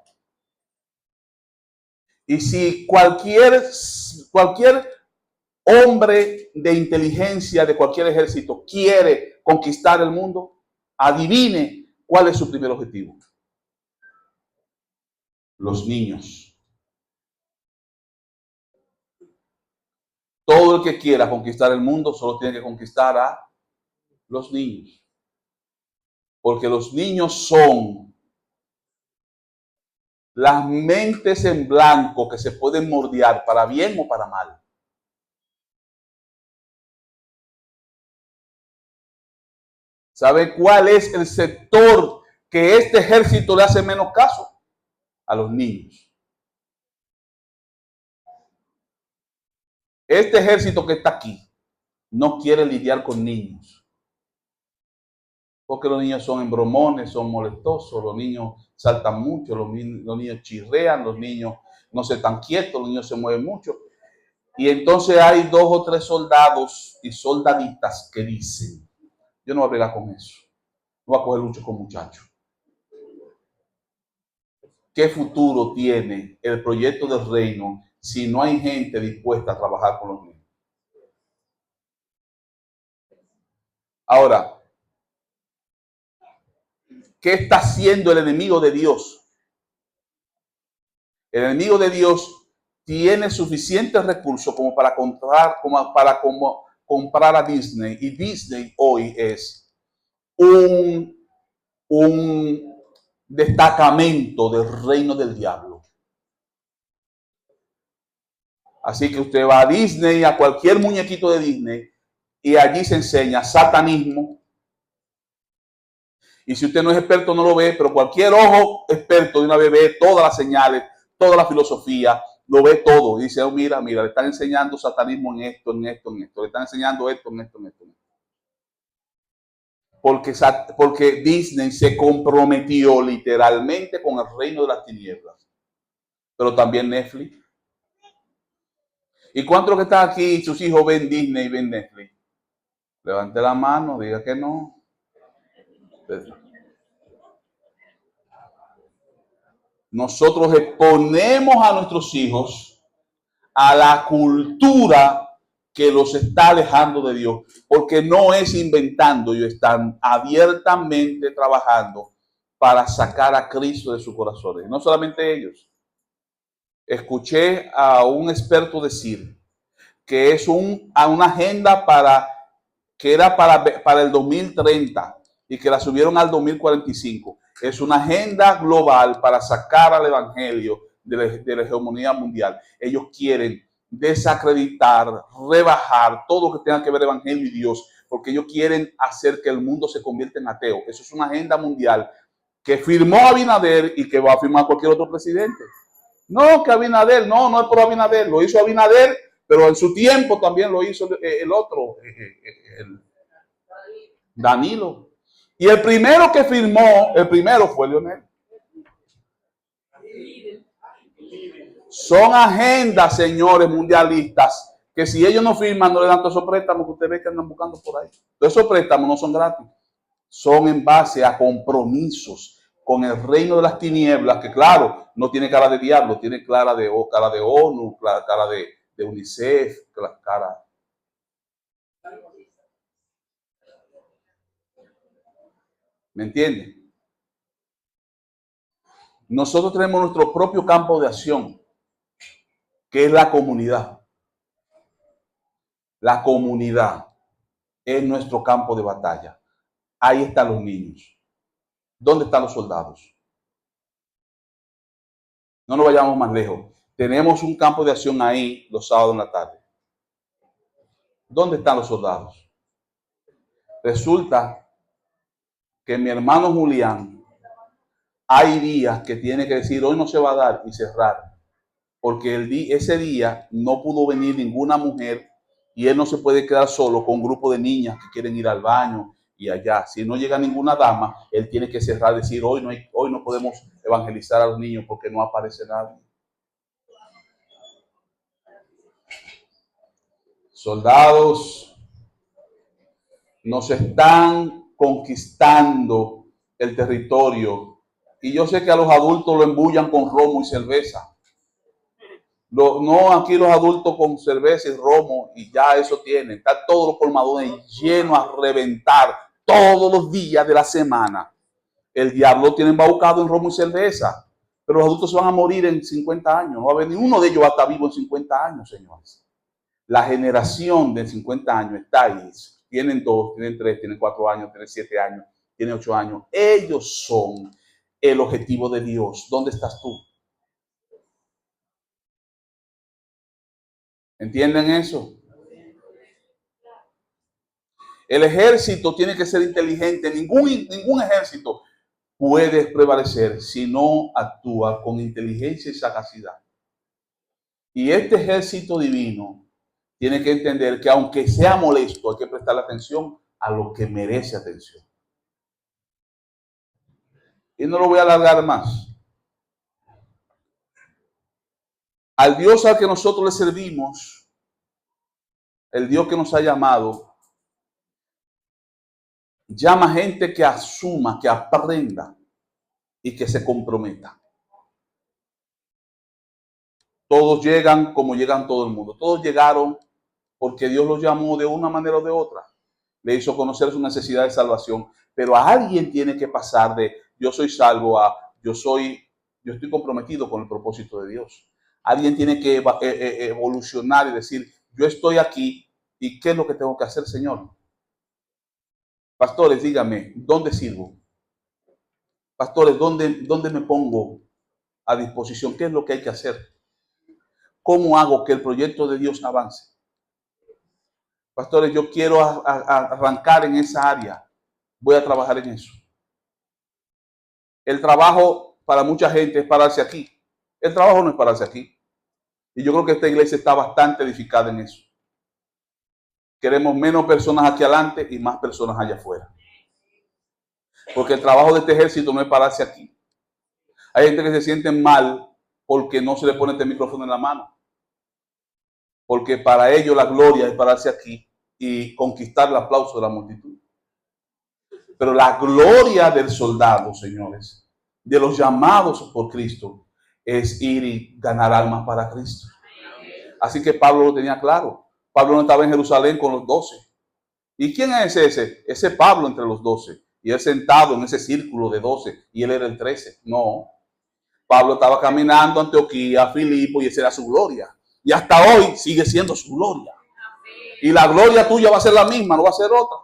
Y si cualquier hombre de inteligencia de cualquier ejército quiere conquistar el mundo, adivine cuál es su primer objetivo. Los niños. Todo el que quiera conquistar el mundo solo tiene que conquistar a los niños. Porque los niños son las mentes en blanco que se pueden moldear para bien o para mal. ¿Sabe cuál es el sector que este ejército le hace menos caso? A los niños. Este ejército que está aquí no quiere lidiar con niños. Porque los niños son embromones, son molestosos, los niños saltan mucho, los niños chirrean, los niños no se están quietos, los niños se mueven mucho. Y entonces hay 2 o 3 soldados y soldaditas que dicen, yo no voy a bregar con eso, no voy a coger lucho con muchachos. ¿Qué futuro tiene el proyecto del reino si no hay gente dispuesta a trabajar con los niños? Ahora, ¿qué está haciendo el enemigo de Dios? El enemigo de Dios tiene suficientes recursos como para comprar a Disney. Y Disney hoy es un destacamento del reino del diablo. Así que usted va a Disney, a cualquier muñequito de Disney, y allí se enseña satanismo. Y si usted no es experto, no lo ve, pero cualquier ojo experto de una vez ve todas las señales, toda la filosofía, lo ve todo. Y dice, oh, mira, le están enseñando satanismo en esto, en esto, en esto. Le están enseñando esto, en esto, en esto. Porque Disney se comprometió literalmente con el reino de las tinieblas. Pero también Netflix. ¿Y cuántos que están aquí, sus hijos ven Disney y ven Netflix? Levante la mano, diga que no. Nosotros exponemos a nuestros hijos a la cultura que los está alejando de Dios, porque no es inventando, ellos están abiertamente trabajando para sacar a Cristo de sus corazones. No solamente ellos. Escuché a un experto decir que es una agenda que era para el 2030 y que la subieron al 2045. Es una agenda global para sacar al evangelio de la hegemonía mundial. Ellos quieren desacreditar, rebajar todo lo que tenga que ver Evangelio y Dios, porque ellos quieren hacer que el mundo se convierta en ateo. Eso es una agenda mundial que firmó Abinader y que va a firmar cualquier otro presidente. No, que Abinader, no es por Abinader, lo hizo Abinader, pero en su tiempo también lo hizo el otro, el Danilo. Y el primero que firmó, el primero fue Leonel. Son agendas, señores, mundialistas, que si ellos no firman, no le dan todos esos préstamos que ustedes ven que andan buscando por ahí. Todos esos préstamos no son gratis, son en base a compromisos con el reino de las tinieblas, que claro, no tiene cara de diablo, tiene cara de ONU, cara de UNICEF, cara. ¿Me entienden? Nosotros tenemos nuestro propio campo de acción, que es la comunidad. La comunidad es nuestro campo de batalla. Ahí están los niños. ¿Dónde están los soldados? No nos vayamos más lejos. Tenemos un campo de acción ahí los sábados en la tarde. ¿Dónde están los soldados? Resulta que mi hermano Julián, hay días que tiene que decir hoy no se va a dar y cerrar, porque ese día no pudo venir ninguna mujer y él no se puede quedar solo con un grupo de niñas que quieren ir al baño y allá. Si no llega ninguna dama, él tiene que cerrar, decir hoy no podemos evangelizar a los niños porque no aparece nadie. Soldados, nos están conquistando el territorio y yo sé que a los adultos lo embullan con romo y cerveza. No, aquí los adultos con cerveza y romo y ya eso tienen. Están todos los colmadones llenos a reventar todos los días de la semana. El diablo tiene embaucado en romo y cerveza, pero los adultos se van a morir en 50 años. No va a haber ni uno de ellos va a estar vivo en 50 años, señores. La generación de 50 años está ahí. Tienen 2, tienen 3, tienen 4 años, tienen 7 años, tienen 8 años. Ellos son el objetivo de Dios. ¿Dónde estás tú? ¿Entienden eso? El ejército tiene que ser inteligente. Ningún ejército puede prevalecer si no actúa con inteligencia y sagacidad. Y este ejército divino tiene que entender que aunque sea molesto, hay que prestarle atención a lo que merece atención. Y no lo voy a alargar más. Al Dios al que nosotros le servimos, el Dios que nos ha llamado, llama gente que asuma, que aprenda y que se comprometa. Todos llegan como llegan todo el mundo. Todos llegaron porque Dios los llamó de una manera o de otra. Le hizo conocer su necesidad de salvación. Pero a alguien tiene que pasar de yo soy salvo a yo estoy comprometido con el propósito de Dios. Alguien tiene que evolucionar y decir, yo estoy aquí y ¿qué es lo que tengo que hacer, Señor? Pastores, díganme, ¿dónde sirvo? Pastores, ¿dónde me pongo a disposición? ¿Qué es lo que hay que hacer? ¿Cómo hago que el proyecto de Dios avance? Pastores, yo quiero arrancar en esa área. Voy a trabajar en eso. El trabajo para mucha gente es pararse aquí. El trabajo no es pararse aquí. Y yo creo que esta iglesia está bastante edificada en eso. Queremos menos personas aquí adelante y más personas allá afuera. Porque el trabajo de este ejército no es pararse aquí. Hay gente que se siente mal porque no se le pone este micrófono en la mano. Porque para ellos la gloria es pararse aquí y conquistar el aplauso de la multitud. Pero la gloria del soldado, señores, de los llamados por Cristo, es ir y ganar almas para Cristo. Así que Pablo lo tenía claro. Pablo no estaba en Jerusalén con los 12. ¿Y quién es ese? Ese Pablo entre los 12. Y él sentado en ese círculo de 12 y él era el 13. No. Pablo estaba caminando a Antioquía, a Filipo y esa era su gloria. Y hasta hoy sigue siendo su gloria. Y la gloria tuya va a ser la misma, no va a ser otra.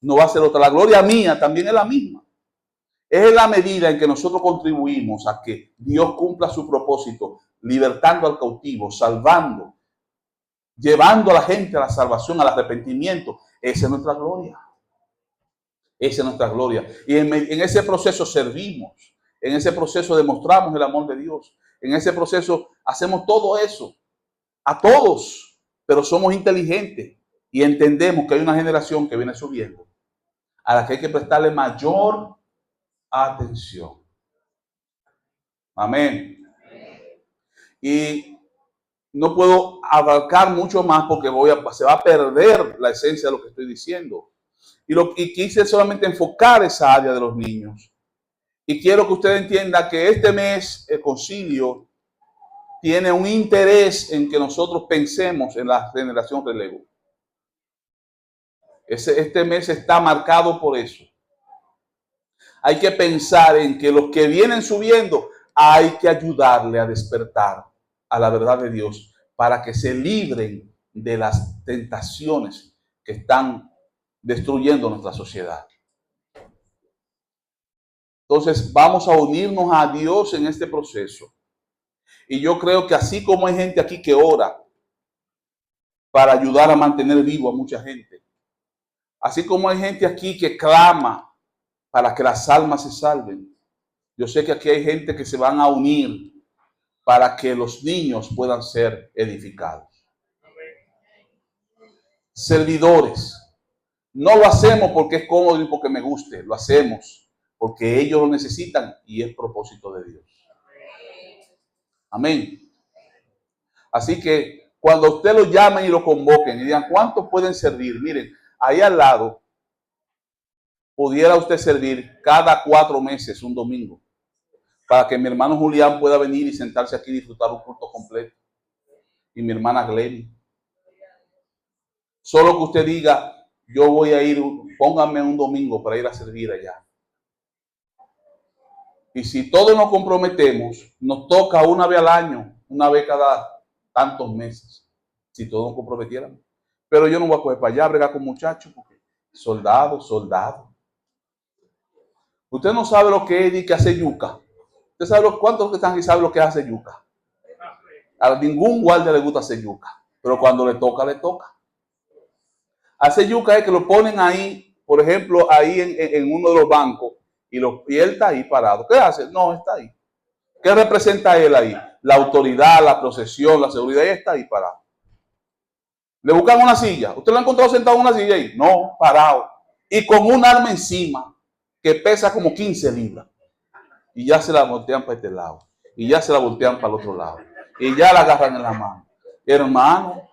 No va a ser otra. La gloria mía también es la misma. Es en la medida en que nosotros contribuimos a que Dios cumpla su propósito, libertando al cautivo, salvando, llevando a la gente a la salvación, al arrepentimiento. Esa es nuestra gloria. Esa es nuestra gloria. Y en ese proceso servimos. En ese proceso demostramos el amor de Dios. En ese proceso hacemos todo eso. A todos. Pero somos inteligentes. Y entendemos que hay una generación que viene subiendo, a la que hay que prestarle mayor atención. Amén. Y no puedo abarcar mucho más porque se va a perder la esencia de lo que estoy diciendo. Y quise solamente enfocar esa área de los niños. Y quiero que usted entienda que este mes el concilio tiene un interés en que nosotros pensemos en la generación relevo. Este mes está marcado por eso. Hay que pensar en que los que vienen subiendo hay que ayudarle a despertar a la verdad de Dios para que se libren de las tentaciones que están destruyendo nuestra sociedad. Entonces vamos a unirnos a Dios en este proceso. Y yo creo que así como hay gente aquí que ora para ayudar a mantener vivo a mucha gente, así como hay gente aquí que clama para que las almas se salven, yo sé que aquí hay gente que se van a unir para que los niños puedan ser edificados. Servidores. No lo hacemos porque es cómodo y porque me guste, lo hacemos porque ellos lo necesitan y es propósito de Dios. Amén. Así que cuando usted lo llamen y lo convoquen y digan, ¿cuántos pueden servir? Miren, ahí al lado, pudiera usted servir cada 4 meses, un domingo, para que mi hermano Julián pueda venir y sentarse aquí y disfrutar un culto completo. Y mi hermana Glenny. Solo que usted diga, yo voy a ir, pónganme un domingo para ir a servir allá. Y si todos nos comprometemos, nos toca una vez al año, una vez cada tantos meses, si todos nos comprometiéramos. Pero yo no voy a coger para allá, bregar con muchachos, porque soldado. Usted no sabe lo que es que hace yuca. ¿Usted sabe cuántos que están aquí saben lo que hace yuca? A ningún guardia le gusta hacer yuca, pero cuando le toca, le toca. Hacer yuca es que lo ponen ahí, por ejemplo, ahí en uno de los bancos, y él está ahí parado. ¿Qué hace? No, está ahí. ¿Qué representa él ahí? La autoridad, la procesión, la seguridad, él está ahí parado. Le buscan una silla. ¿Usted lo ha encontrado sentado en una silla ahí? No, parado. Y con un arma encima que pesa como 15 libras. Y ya se la voltean para este lado. Y ya se la voltean para el otro lado. Y ya la agarran en la mano. Hermano,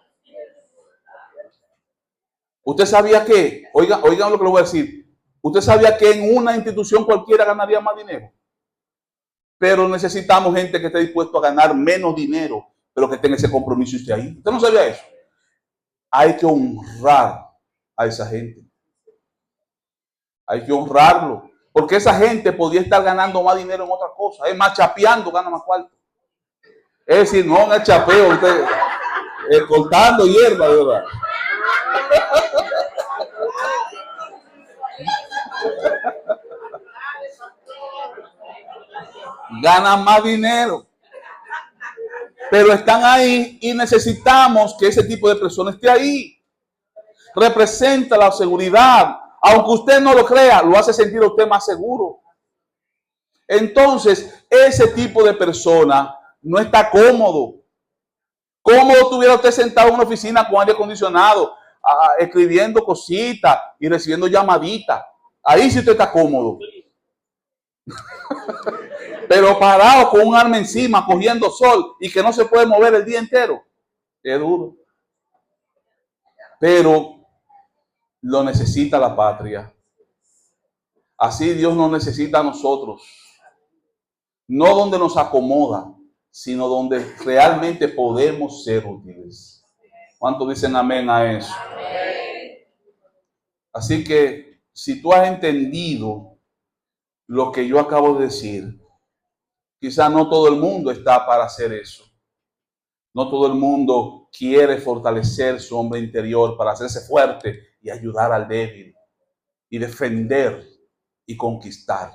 ¿usted sabía que? Oigan lo que le voy a decir. ¿Usted sabía que en una institución cualquiera ganaría más dinero? Pero necesitamos gente que esté dispuesto a ganar menos dinero, pero que tenga ese compromiso y esté ahí. ¿Usted no sabía eso? Hay que honrar a esa gente. Hay que honrarlo. Porque esa gente podría estar ganando más dinero en otra cosa. Es más, chapeando gana más cuarto. Es decir, no en el chapeo, usted, cortando hierba, de verdad. Ganan más dinero. Pero están ahí y necesitamos que ese tipo de personas esté ahí. Representa la seguridad. Aunque usted no lo crea, lo hace sentir a usted más seguro. Entonces, ese tipo de persona no está cómodo. ¿Cómo estuviera usted sentado en una oficina con aire acondicionado, escribiendo cositas y recibiendo llamaditas? Ahí sí usted está cómodo. Pero parado con un arma encima, cogiendo sol y que no se puede mover el día entero, es duro. Pero lo necesita la patria. Así Dios nos necesita a nosotros. No donde nos acomoda, sino donde realmente podemos ser útiles. ¿Cuántos dicen amén a eso? Amén. Así que si tú has entendido lo que yo acabo de decir, quizá no todo el mundo está para hacer eso. No todo el mundo quiere fortalecer su hombre interior para hacerse fuerte y ayudar al débil y defender y conquistar.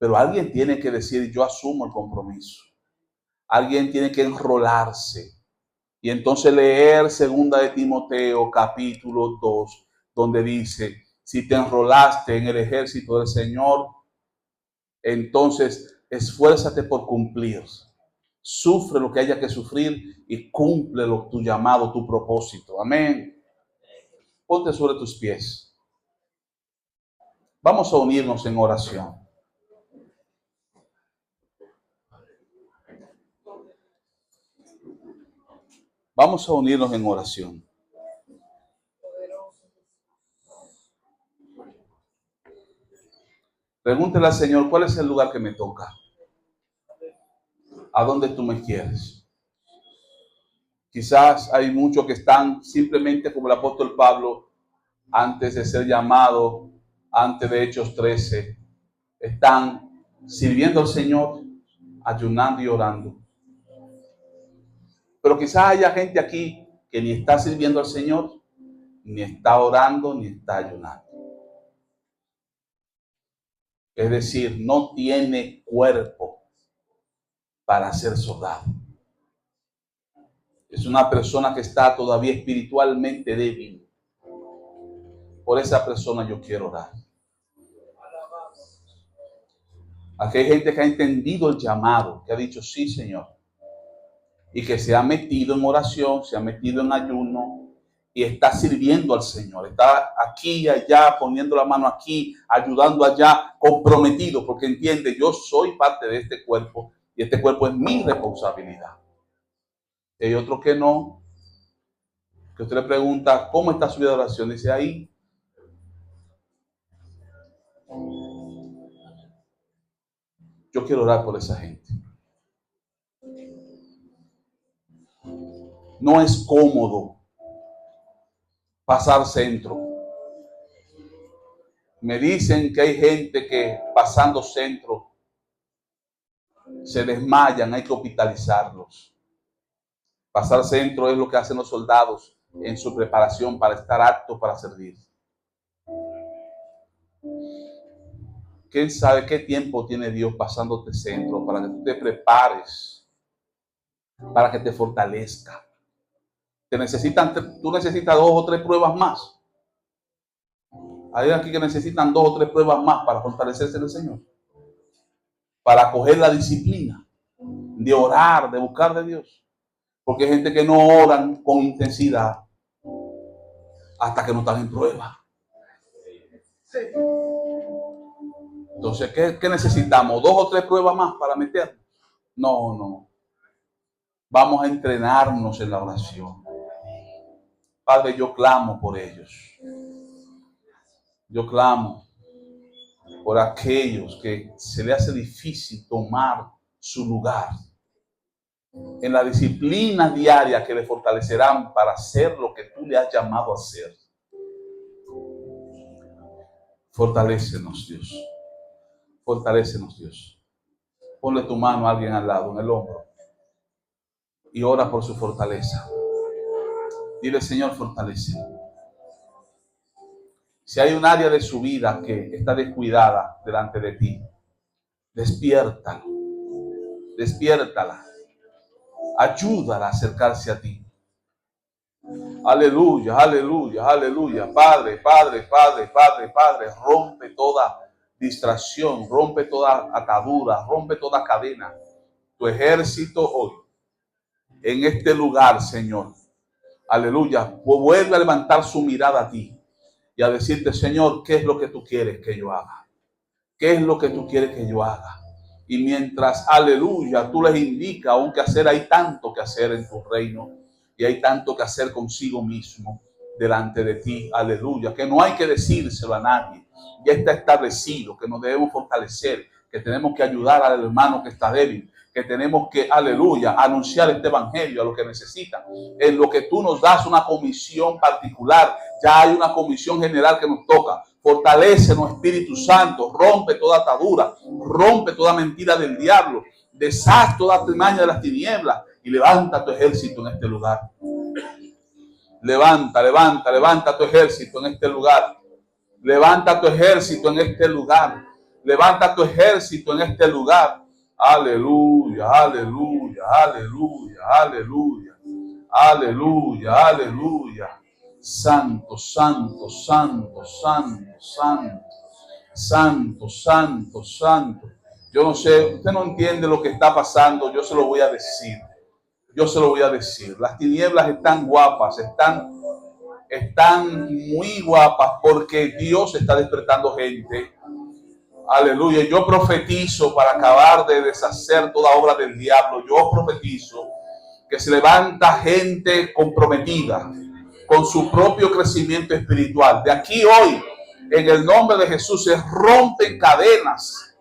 Pero alguien tiene que decir, yo asumo el compromiso. Alguien tiene que enrolarse. Y entonces leer 2 Timoteo capítulo 2, donde dice, si te enrolaste en el ejército del Señor, entonces esfuérzate por cumplir. Sufre lo que haya que sufrir y cumple tu llamado, tu propósito. Amén. Ponte sobre tus pies. Vamos a unirnos en oración. Vamos a unirnos en oración. Pregúntele al Señor, ¿cuál es el lugar que me toca? ¿A dónde tú me quieres? Quizás hay muchos que están simplemente como el apóstol Pablo, antes de ser llamado, antes de Hechos 13, están sirviendo al Señor, ayunando y orando. Pero quizás haya gente aquí que ni está sirviendo al Señor, ni está orando, ni está ayunando. Es decir, no tiene cuerpo para ser soldado. Es una persona que está todavía espiritualmente débil. Por esa persona yo quiero orar. Aquí hay gente que ha entendido el llamado, que ha dicho sí, Señor. Y que se ha metido en oración, se ha metido en ayuno y está sirviendo al Señor. Está aquí y allá, poniendo la mano aquí, ayudando allá, comprometido, porque entiende, yo soy parte de este cuerpo y este cuerpo es mi responsabilidad. Y hay otro que no, que usted le pregunta, ¿cómo está su vida de oración? Dice ahí. Yo quiero orar por esa gente. No es cómodo pasar centro. Me dicen que hay gente que pasando centro se desmayan, hay que hospitalizarlos. Pasar centro es lo que hacen los soldados en su preparación para estar aptos para servir. ¿Quién sabe qué tiempo tiene Dios pasándote centro para que tú te prepares, para que te fortalezca? Tú necesitas 2 o 3 pruebas más. Hay aquí que necesitan 2 o 3 pruebas más para fortalecerse en el Señor. Para coger la disciplina de orar, de buscar de Dios. Porque hay gente que no oran con intensidad hasta que no están en prueba. Entonces, ¿qué necesitamos? 2 o 3 pruebas más para meternos. No. Vamos a entrenarnos en la oración. Padre, yo clamo por ellos. Yo clamo por aquellos que se les hace difícil tomar su lugar en la disciplina diaria que le fortalecerán para hacer lo que tú le has llamado a hacer. Fortalécenos, Dios. Fortalécenos, Dios. Ponle tu mano a alguien al lado, en el hombro, y ora por su fortaleza. Dile, Señor, fortalece. Si hay un área de su vida que está descuidada delante de ti, despiértalo. Despiértala. Ayúdala a acercarse a ti. Aleluya, aleluya, aleluya. Padre, rompe toda distracción, rompe toda atadura, rompe toda cadena. Tu ejército hoy, en este lugar, Señor, aleluya, vuelve a levantar su mirada a ti y a decirte, Señor, ¿qué es lo que tú quieres que yo haga? ¿Qué es lo que tú quieres que yo haga? Y mientras, aleluya, tú les indicas aún que hacer, hay tanto que hacer en tu reino y hay tanto que hacer consigo mismo delante de ti, aleluya, que no hay que decírselo a nadie, ya está establecido, que nos debemos fortalecer, que tenemos que ayudar al hermano que está débil, que tenemos que, aleluya, anunciar este evangelio a los que necesitan, en lo que tú nos das una comisión particular, ya hay una comisión general que nos toca. Fortalécenos, Espíritu Santo, rompe toda atadura, rompe toda mentira del diablo, deshaz toda trimaña de las tinieblas y levanta tu ejército en este lugar. Levanta tu ejército en este lugar. Levanta tu ejército en este lugar. Levanta tu ejército en este lugar. Aleluya, aleluya, aleluya, aleluya. Aleluya, aleluya. Santo, santo, santo, santo, santo. Santo, santo, santo. Yo no sé, usted no entiende lo que está pasando, yo se lo voy a decir. Yo se lo voy a decir. Las tinieblas están guapas, están muy guapas porque Dios está despertando gente. Aleluya. Yo profetizo para acabar de deshacer toda obra del diablo. Yo profetizo que se levanta gente comprometida con su propio crecimiento espiritual. De aquí hoy, en el nombre de Jesús, se rompen cadenas.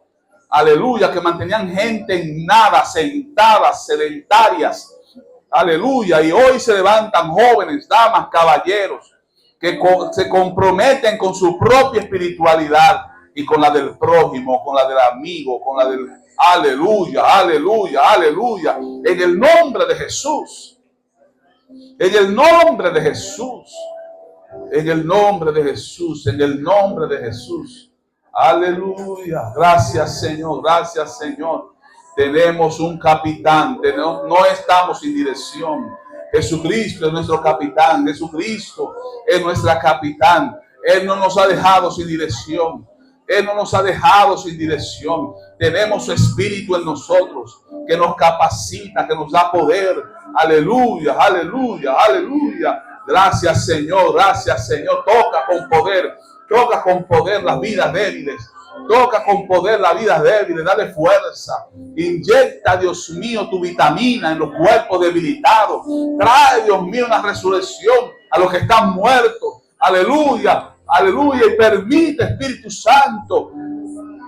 Aleluya, que mantenían gente en nada, sentadas, sedentarias. Aleluya, y hoy se levantan jóvenes, damas, caballeros, que se comprometen con su propia espiritualidad y con la del prójimo, con la del amigo, con la del... Aleluya, aleluya, aleluya. En el nombre de Jesús. En el nombre de Jesús. En el nombre de Jesús. En el nombre de Jesús. Aleluya. Gracias, Señor. Gracias, Señor. Tenemos un capitán. No estamos sin dirección. Jesucristo es nuestro capitán. Jesucristo es nuestra capitán. Él no nos ha dejado sin dirección. Él no nos ha dejado sin dirección. Tenemos su espíritu en nosotros que nos capacita, que nos da poder. Aleluya, aleluya, aleluya. Gracias, Señor, gracias, Señor. Toca con poder las vidas débiles. Toca con poder las vidas débiles, dale fuerza. Inyecta, Dios mío, tu vitamina en los cuerpos debilitados. Trae, Dios mío, una resurrección a los que están muertos. Aleluya. Aleluya, y permite, Espíritu Santo,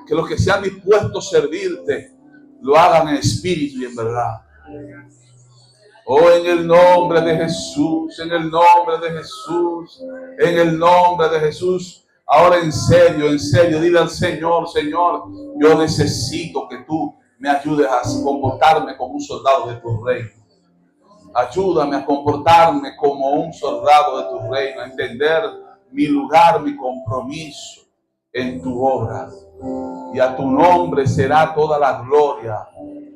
que los que sean dispuestos a servirte lo hagan en espíritu y en verdad. Oh, en el nombre de Jesús, en el nombre de Jesús, en el nombre de Jesús. Ahora en serio, dile al Señor, Señor, yo necesito que tú me ayudes a comportarme como un soldado de tu reino. Ayúdame a comportarme como un soldado de tu reino, a entender mi lugar, mi compromiso en tu obra. Y a tu nombre será toda la gloria,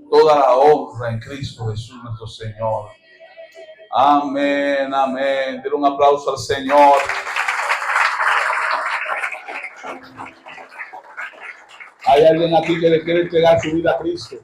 toda la honra en Cristo Jesús nuestro Señor. Amén, amén. Denle un aplauso al Señor. Hay alguien aquí que le quiere entregar su vida a Cristo.